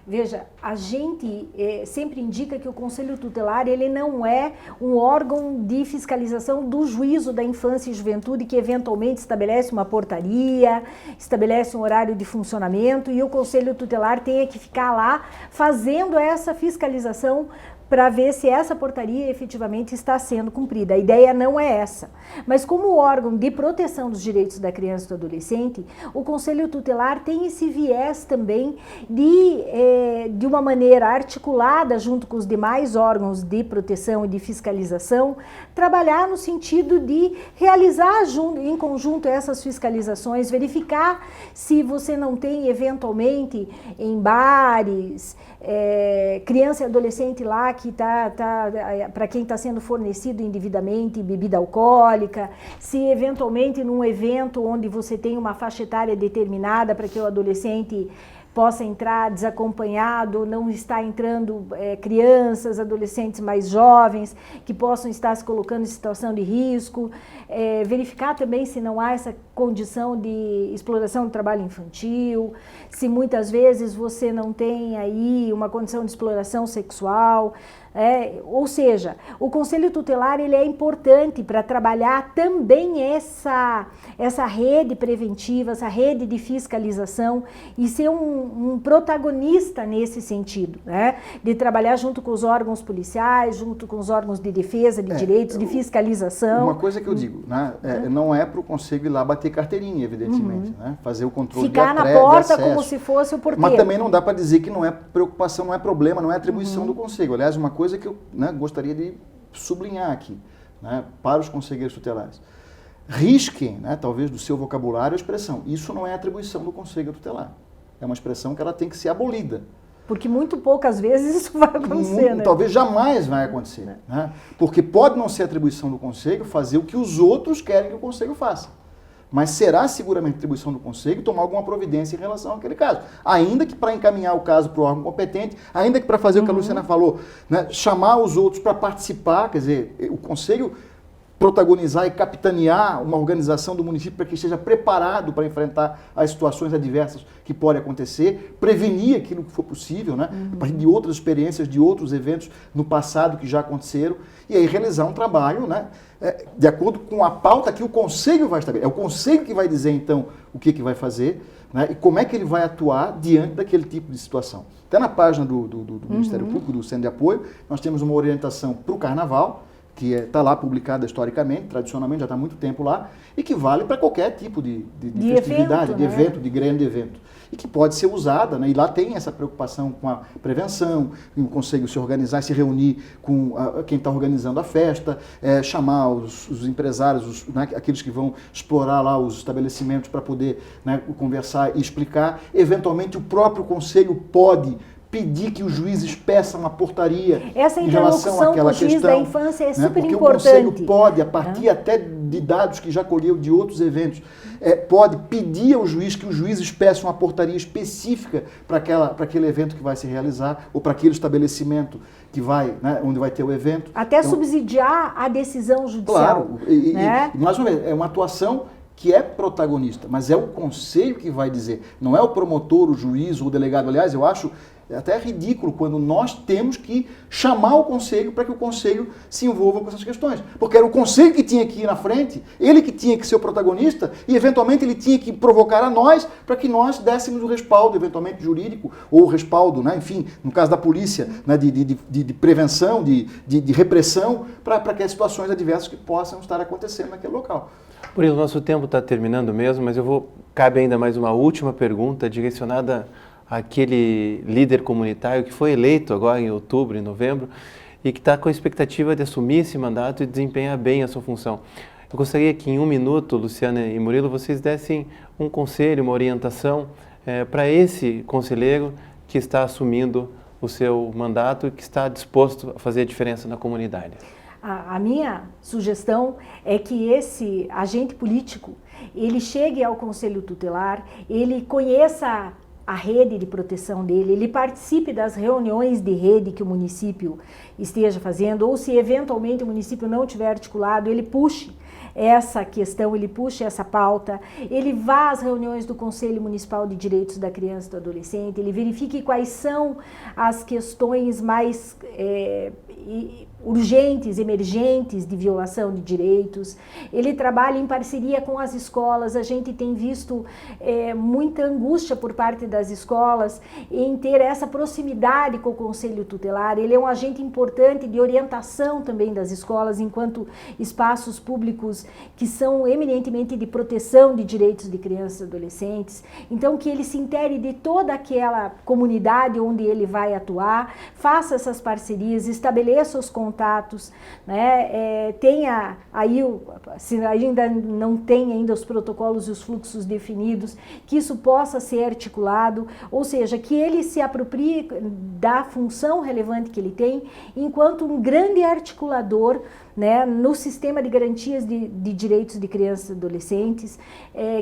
Speaker 3: Veja, a gente sempre indica que o Conselho Tutelar ele não é um órgão de fiscalização do juízo da infância e juventude que eventualmente estabelece uma portaria, estabelece um horário de funcionamento e o Conselho Tutelar tem que ficar lá fazendo essa fiscalização para ver se essa portaria efetivamente está sendo cumprida. A ideia não é essa. Mas como órgão de proteção dos direitos da criança e do adolescente, o Conselho Tutelar tem esse viés também de uma maneira articulada junto com os demais órgãos de proteção e de fiscalização, trabalhar no sentido de realizar em conjunto essas fiscalizações, verificar se você não tem eventualmente em bares, criança e adolescente lá que para quem está sendo fornecido indevidamente bebida alcoólica, se eventualmente num evento onde você tem uma faixa etária determinada para que o adolescente possa entrar desacompanhado, não está entrando crianças, adolescentes mais jovens que possam estar se colocando em situação de risco, verificar também se não há essa condição de exploração do trabalho infantil, se muitas vezes você não tem aí uma condição de exploração sexual, ou seja, o Conselho Tutelar ele é importante para trabalhar também essa rede preventiva, essa rede de fiscalização e ser um protagonista nesse sentido, né? De trabalhar junto com os órgãos policiais, junto com os órgãos de defesa de direitos, de fiscalização.
Speaker 2: Uma coisa que eu digo, né? Não é para o Conselho ir lá bater carteirinha, evidentemente, né? Fazer o controle
Speaker 3: ficar na porta como se fosse o porteiro.
Speaker 2: Mas também não dá para dizer que não é preocupação, não é problema, não é atribuição do Conselho. Aliás, uma coisa que eu gostaria de sublinhar aqui, né, para os conselheiros tutelares. Risquem, né, talvez do seu vocabulário, a expressão. Isso não é atribuição do Conselho Tutelar. É uma expressão que ela tem que ser abolida.
Speaker 3: Porque muito poucas vezes isso vai acontecer, né?
Speaker 2: Talvez jamais vai acontecer. Né? Porque pode não ser atribuição do Conselho fazer o que os outros querem que o Conselho faça. mas será seguramente atribuição do Conselho tomar alguma providência em relação àquele caso. Ainda que para encaminhar o caso para o órgão competente, ainda que para fazer o que a Luciana falou, né, chamar os outros para participar, quer dizer, o Conselho protagonizar e capitanear uma organização do município para que esteja preparado para enfrentar as situações adversas que podem acontecer, prevenir aquilo que for possível, né? A partir de outras experiências, de outros eventos no passado que já aconteceram, e aí realizar um trabalho, né, de acordo com a pauta que o Conselho vai estabelecer. É o Conselho que vai dizer, então, o que vai fazer, né, e como é que ele vai atuar diante daquele tipo de situação. Até na página do Ministério Público, do Centro de Apoio, nós temos uma orientação para o Carnaval, que está lá publicada historicamente, tradicionalmente, já está há muito tempo lá, e que vale para qualquer tipo de festividade,
Speaker 3: evento,
Speaker 2: de evento, de grande evento. E que pode ser usada, né? E lá tem essa preocupação com a prevenção, o Conselho se organizar, se reunir com quem está organizando a festa, chamar os empresários, né, aqueles que vão explorar lá os estabelecimentos para poder, né, conversar e explicar. Eventualmente o próprio Conselho pode pedir que os juízes peçam a portaria em relação àquela questão. Essa interlocução com o juiz da infância é super importante. Porque o Conselho pode, a partir até de dados que já colheu de outros eventos, pode pedir ao juiz que os juízes peçam uma portaria específica para aquele evento que vai se realizar ou para aquele estabelecimento que vai, né, onde vai ter o evento.
Speaker 3: Até então, subsidiar a decisão judicial.
Speaker 2: Claro, e mais uma vez, é uma atuação que é protagonista, mas é o Conselho que vai dizer, não é o promotor, o juiz ou o delegado. Aliás, eu acho até ridículo quando nós temos que chamar o Conselho para que o Conselho se envolva com essas questões. Porque era o Conselho que tinha que ir na frente, ele que tinha que ser o protagonista e, eventualmente, ele tinha que provocar a nós para que nós dessemos o respaldo, eventualmente, jurídico ou o respaldo, né, enfim, no caso da polícia, né, de prevenção, de repressão, para que as situações adversas que possam estar acontecendo naquele local.
Speaker 1: Murilo, nosso tempo está terminando mesmo, mas cabe ainda mais uma última pergunta direcionada àquele líder comunitário que foi eleito agora em outubro, em novembro, e que está com a expectativa de assumir esse mandato e desempenhar bem a sua função. Eu gostaria que em 1 minuto, Luciana e Murilo, vocês dessem um conselho, uma orientação para esse conselheiro que está assumindo o seu mandato e que está disposto a fazer a diferença na comunidade.
Speaker 3: A minha sugestão é que esse agente político, ele chegue ao Conselho Tutelar, ele conheça a rede de proteção dele, ele participe das reuniões de rede que o município esteja fazendo, ou se eventualmente o município não tiver articulado, ele puxe essa questão, ele puxe essa pauta, ele vá às reuniões do Conselho Municipal de Direitos da Criança e do Adolescente, ele verifique quais são as questões mais urgentes, emergentes de violação de direitos. Ele trabalha em parceria com as escolas. A gente tem visto muita angústia por parte das escolas em ter essa proximidade com o Conselho Tutelar. Ele é um agente importante de orientação também das escolas enquanto espaços públicos que são eminentemente de proteção de direitos de crianças e adolescentes. Então, que ele se intere de toda aquela comunidade onde ele vai atuar, faça essas parcerias, estabeleça os contatos, né? Tenha aí, se ainda não tem ainda os protocolos e os fluxos definidos, que isso possa ser articulado, ou seja, que ele se aproprie da função relevante que ele tem enquanto um grande articulador, né, no sistema de garantias de direitos de crianças e adolescentes,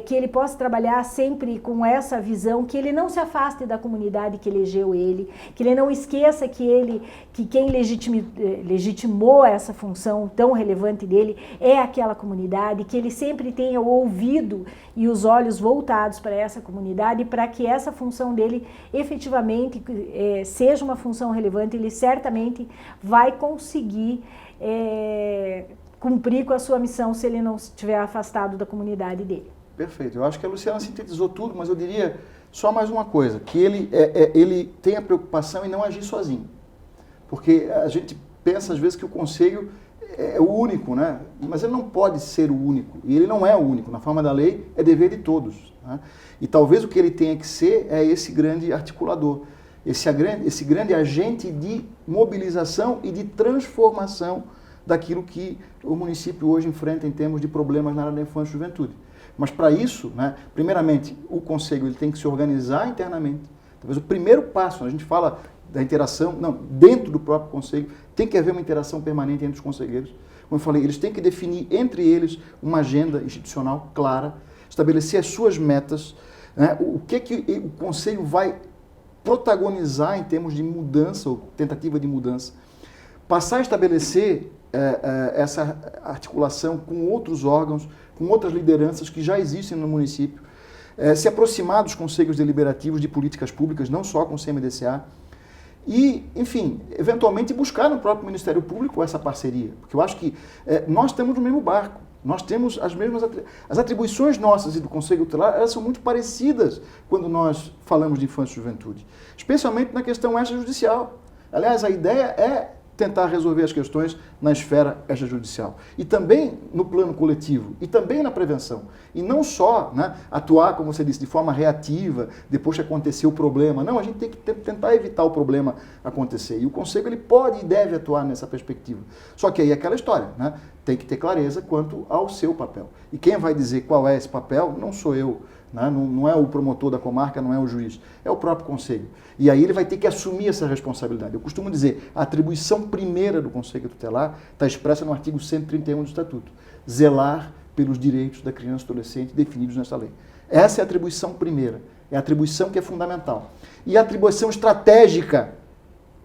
Speaker 3: que ele possa trabalhar sempre com essa visão, que ele não se afaste da comunidade que elegeu ele, que ele não esqueça que quem legitimou essa função tão relevante dele é aquela comunidade, que ele sempre tenha o ouvido e os olhos voltados para essa comunidade, para que essa função dele efetivamente seja uma função relevante. Ele certamente vai conseguir cumprir com a sua missão se ele não estiver afastado da comunidade dele.
Speaker 2: Perfeito. Eu acho que a Luciana sintetizou tudo, mas eu diria só mais uma coisa, que ele tem a preocupação em não agir sozinho. Porque a gente pensa às vezes que o Conselho é o único, né? Mas ele não pode ser o único, e ele não é o único. Na forma da lei, é dever de todos, né? E talvez o que ele tenha que ser é esse grande articulador, esse grande agente de mobilização e de transformação daquilo que o município hoje enfrenta em termos de problemas na área da infância e juventude. Mas para isso, né, primeiramente, o Conselho ele tem que se organizar internamente. Talvez o primeiro passo, a gente fala da interação, dentro do próprio Conselho, tem que haver uma interação permanente entre os conselheiros. Como eu falei, eles têm que definir entre eles uma agenda institucional clara, estabelecer as suas metas, né? O que o Conselho vai protagonizar em termos de mudança ou tentativa de mudança, passar a estabelecer essa articulação com outros órgãos, com outras lideranças que já existem no município, se aproximar dos conselhos deliberativos de políticas públicas, não só com o CMDCA, e, enfim, eventualmente buscar no próprio Ministério Público essa parceria, porque eu acho que nós estamos no mesmo barco, nós temos as mesmas as atribuições nossas e do Conselho Tutelar, elas são muito parecidas quando nós falamos de infância e juventude, especialmente na questão extrajudicial. Aliás, a ideia é tentar resolver as questões na esfera extrajudicial. E também no plano coletivo, e também na prevenção. E não só, né, atuar, como você disse, de forma reativa, depois que aconteceu o problema. Não, a gente tem que tentar evitar o problema acontecer. E o Conselho ele pode e deve atuar nessa perspectiva. Só que aí é aquela história, né? Tem que ter clareza quanto ao seu papel. E quem vai dizer qual é esse papel não sou eu. Não é o promotor da comarca, não é o juiz, é o próprio Conselho. E aí ele vai ter que assumir essa responsabilidade. Eu costumo dizer, a atribuição primeira do Conselho Tutelar está expressa no artigo 131 do Estatuto. Zelar pelos direitos da criança e adolescente definidos nesta lei. Essa é a atribuição primeira, é a atribuição que é fundamental. E a atribuição estratégica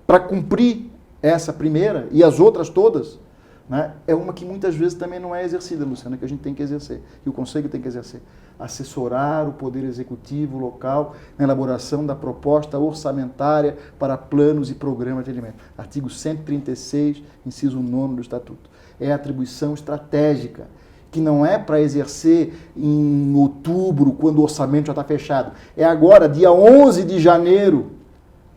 Speaker 2: para cumprir essa primeira e as outras todas, né, é uma que muitas vezes também não é exercida, Luciana, que a gente tem que exercer, que o Conselho tem que exercer. Assessorar o Poder Executivo local na elaboração da proposta orçamentária para planos e programas de atendimento. Artigo 136, inciso 9 do Estatuto. É a atribuição estratégica, que não é para exercer em outubro, quando o orçamento já está fechado. É agora, dia 11 de janeiro,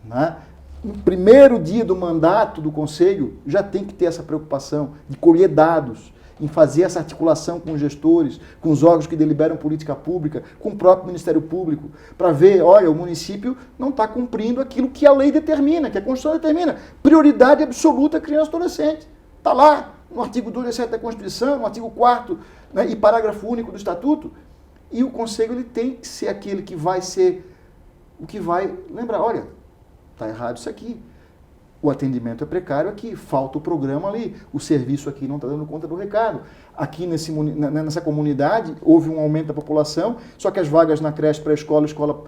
Speaker 2: né? No primeiro dia do mandato do Conselho, já tem que ter essa preocupação de colher dados, em fazer essa articulação com os gestores, com os órgãos que deliberam política pública, com o próprio Ministério Público, para ver, olha, o município não está cumprindo aquilo que a lei determina, que a Constituição determina. Prioridade absoluta à criança e adolescente. Está lá, no artigo 217 da Constituição, no artigo 4º, né, e parágrafo único do Estatuto. E o Conselho ele tem que ser aquele que vai ser, o que vai lembrar, olha, está errado isso aqui. O atendimento é precário aqui, falta o programa ali, o serviço aqui não está dando conta do recado. Aqui nessa comunidade houve um aumento da população, só que as vagas na creche, pré-escola, escola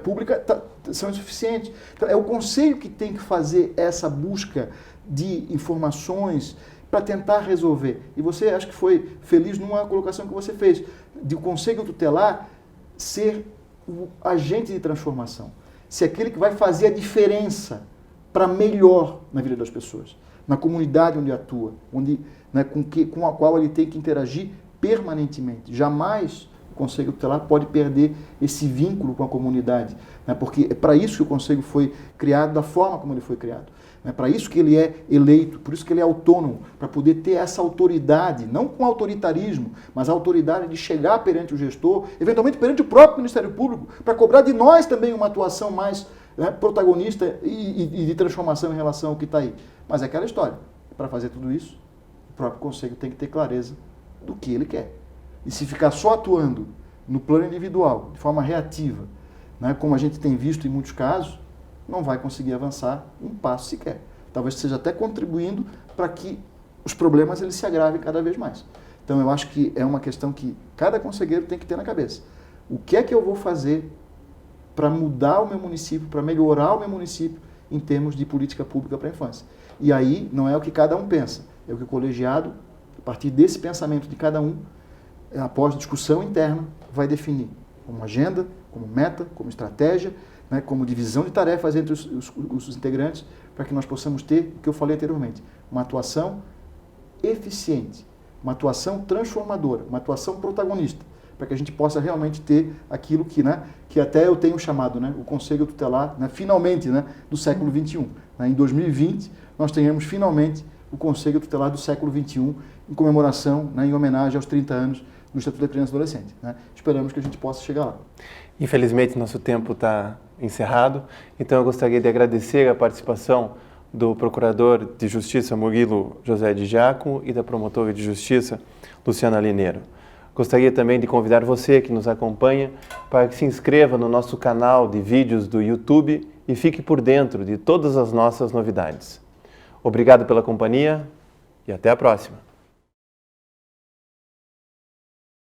Speaker 2: pública são insuficientes. Então, é o Conselho que tem que fazer essa busca de informações para tentar resolver. E você acho que foi feliz numa colocação que você fez, de o Conselho Tutelar ser o agente de transformação, ser aquele que vai fazer a diferença para melhor na vida das pessoas, na comunidade onde atua, onde, né, com a qual ele tem que interagir permanentemente. Jamais o Conselho Tutelar pode perder esse vínculo com a comunidade, né, porque é para isso que o Conselho foi criado da forma como ele foi criado. É para isso que ele é eleito, por isso que ele é autônomo, para poder ter essa autoridade, não com autoritarismo, mas a autoridade de chegar perante o gestor, eventualmente perante o próprio Ministério Público, para cobrar de nós também uma atuação mais, né, protagonista e de transformação em relação ao que está aí. Mas é aquela história, para fazer tudo isso, o próprio Conselho tem que ter clareza do que ele quer. E se ficar só atuando no plano individual, de forma reativa, né, como a gente tem visto em muitos casos, não vai conseguir avançar um passo sequer. Talvez esteja até contribuindo para que os problemas eles se agravem cada vez mais. Então eu acho que é uma questão que cada conselheiro tem que ter na cabeça. O que é que eu vou fazer para mudar o meu município, para melhorar o meu município em termos de política pública para a infância? E aí não é o que cada um pensa, é o que o colegiado, a partir desse pensamento de cada um, após discussão interna, vai definir como agenda, como meta, como estratégia, né, como divisão de tarefas entre os integrantes, para que nós possamos ter o que eu falei anteriormente, uma atuação eficiente, uma atuação transformadora, uma atuação protagonista, para que a gente possa realmente ter aquilo que, né, que até eu tenho chamado, né, o Conselho Tutelar, né, finalmente, né, do século XXI. Né, em 2020, nós tenhamos finalmente o Conselho Tutelar do século XXI, em comemoração, né, em homenagem aos 30 anos do Estatuto da Criança e Adolescente. Né. Esperamos que a gente possa chegar lá.
Speaker 1: Infelizmente, nosso tempo está encerrado, então eu gostaria de agradecer a participação do Procurador de Justiça Murilo José de Giacomo e da Promotora de Justiça Luciana Lineiro. Gostaria também de convidar você que nos acompanha para que se inscreva no nosso canal de vídeos do YouTube e fique por dentro de todas as nossas novidades. Obrigado pela companhia e até a próxima!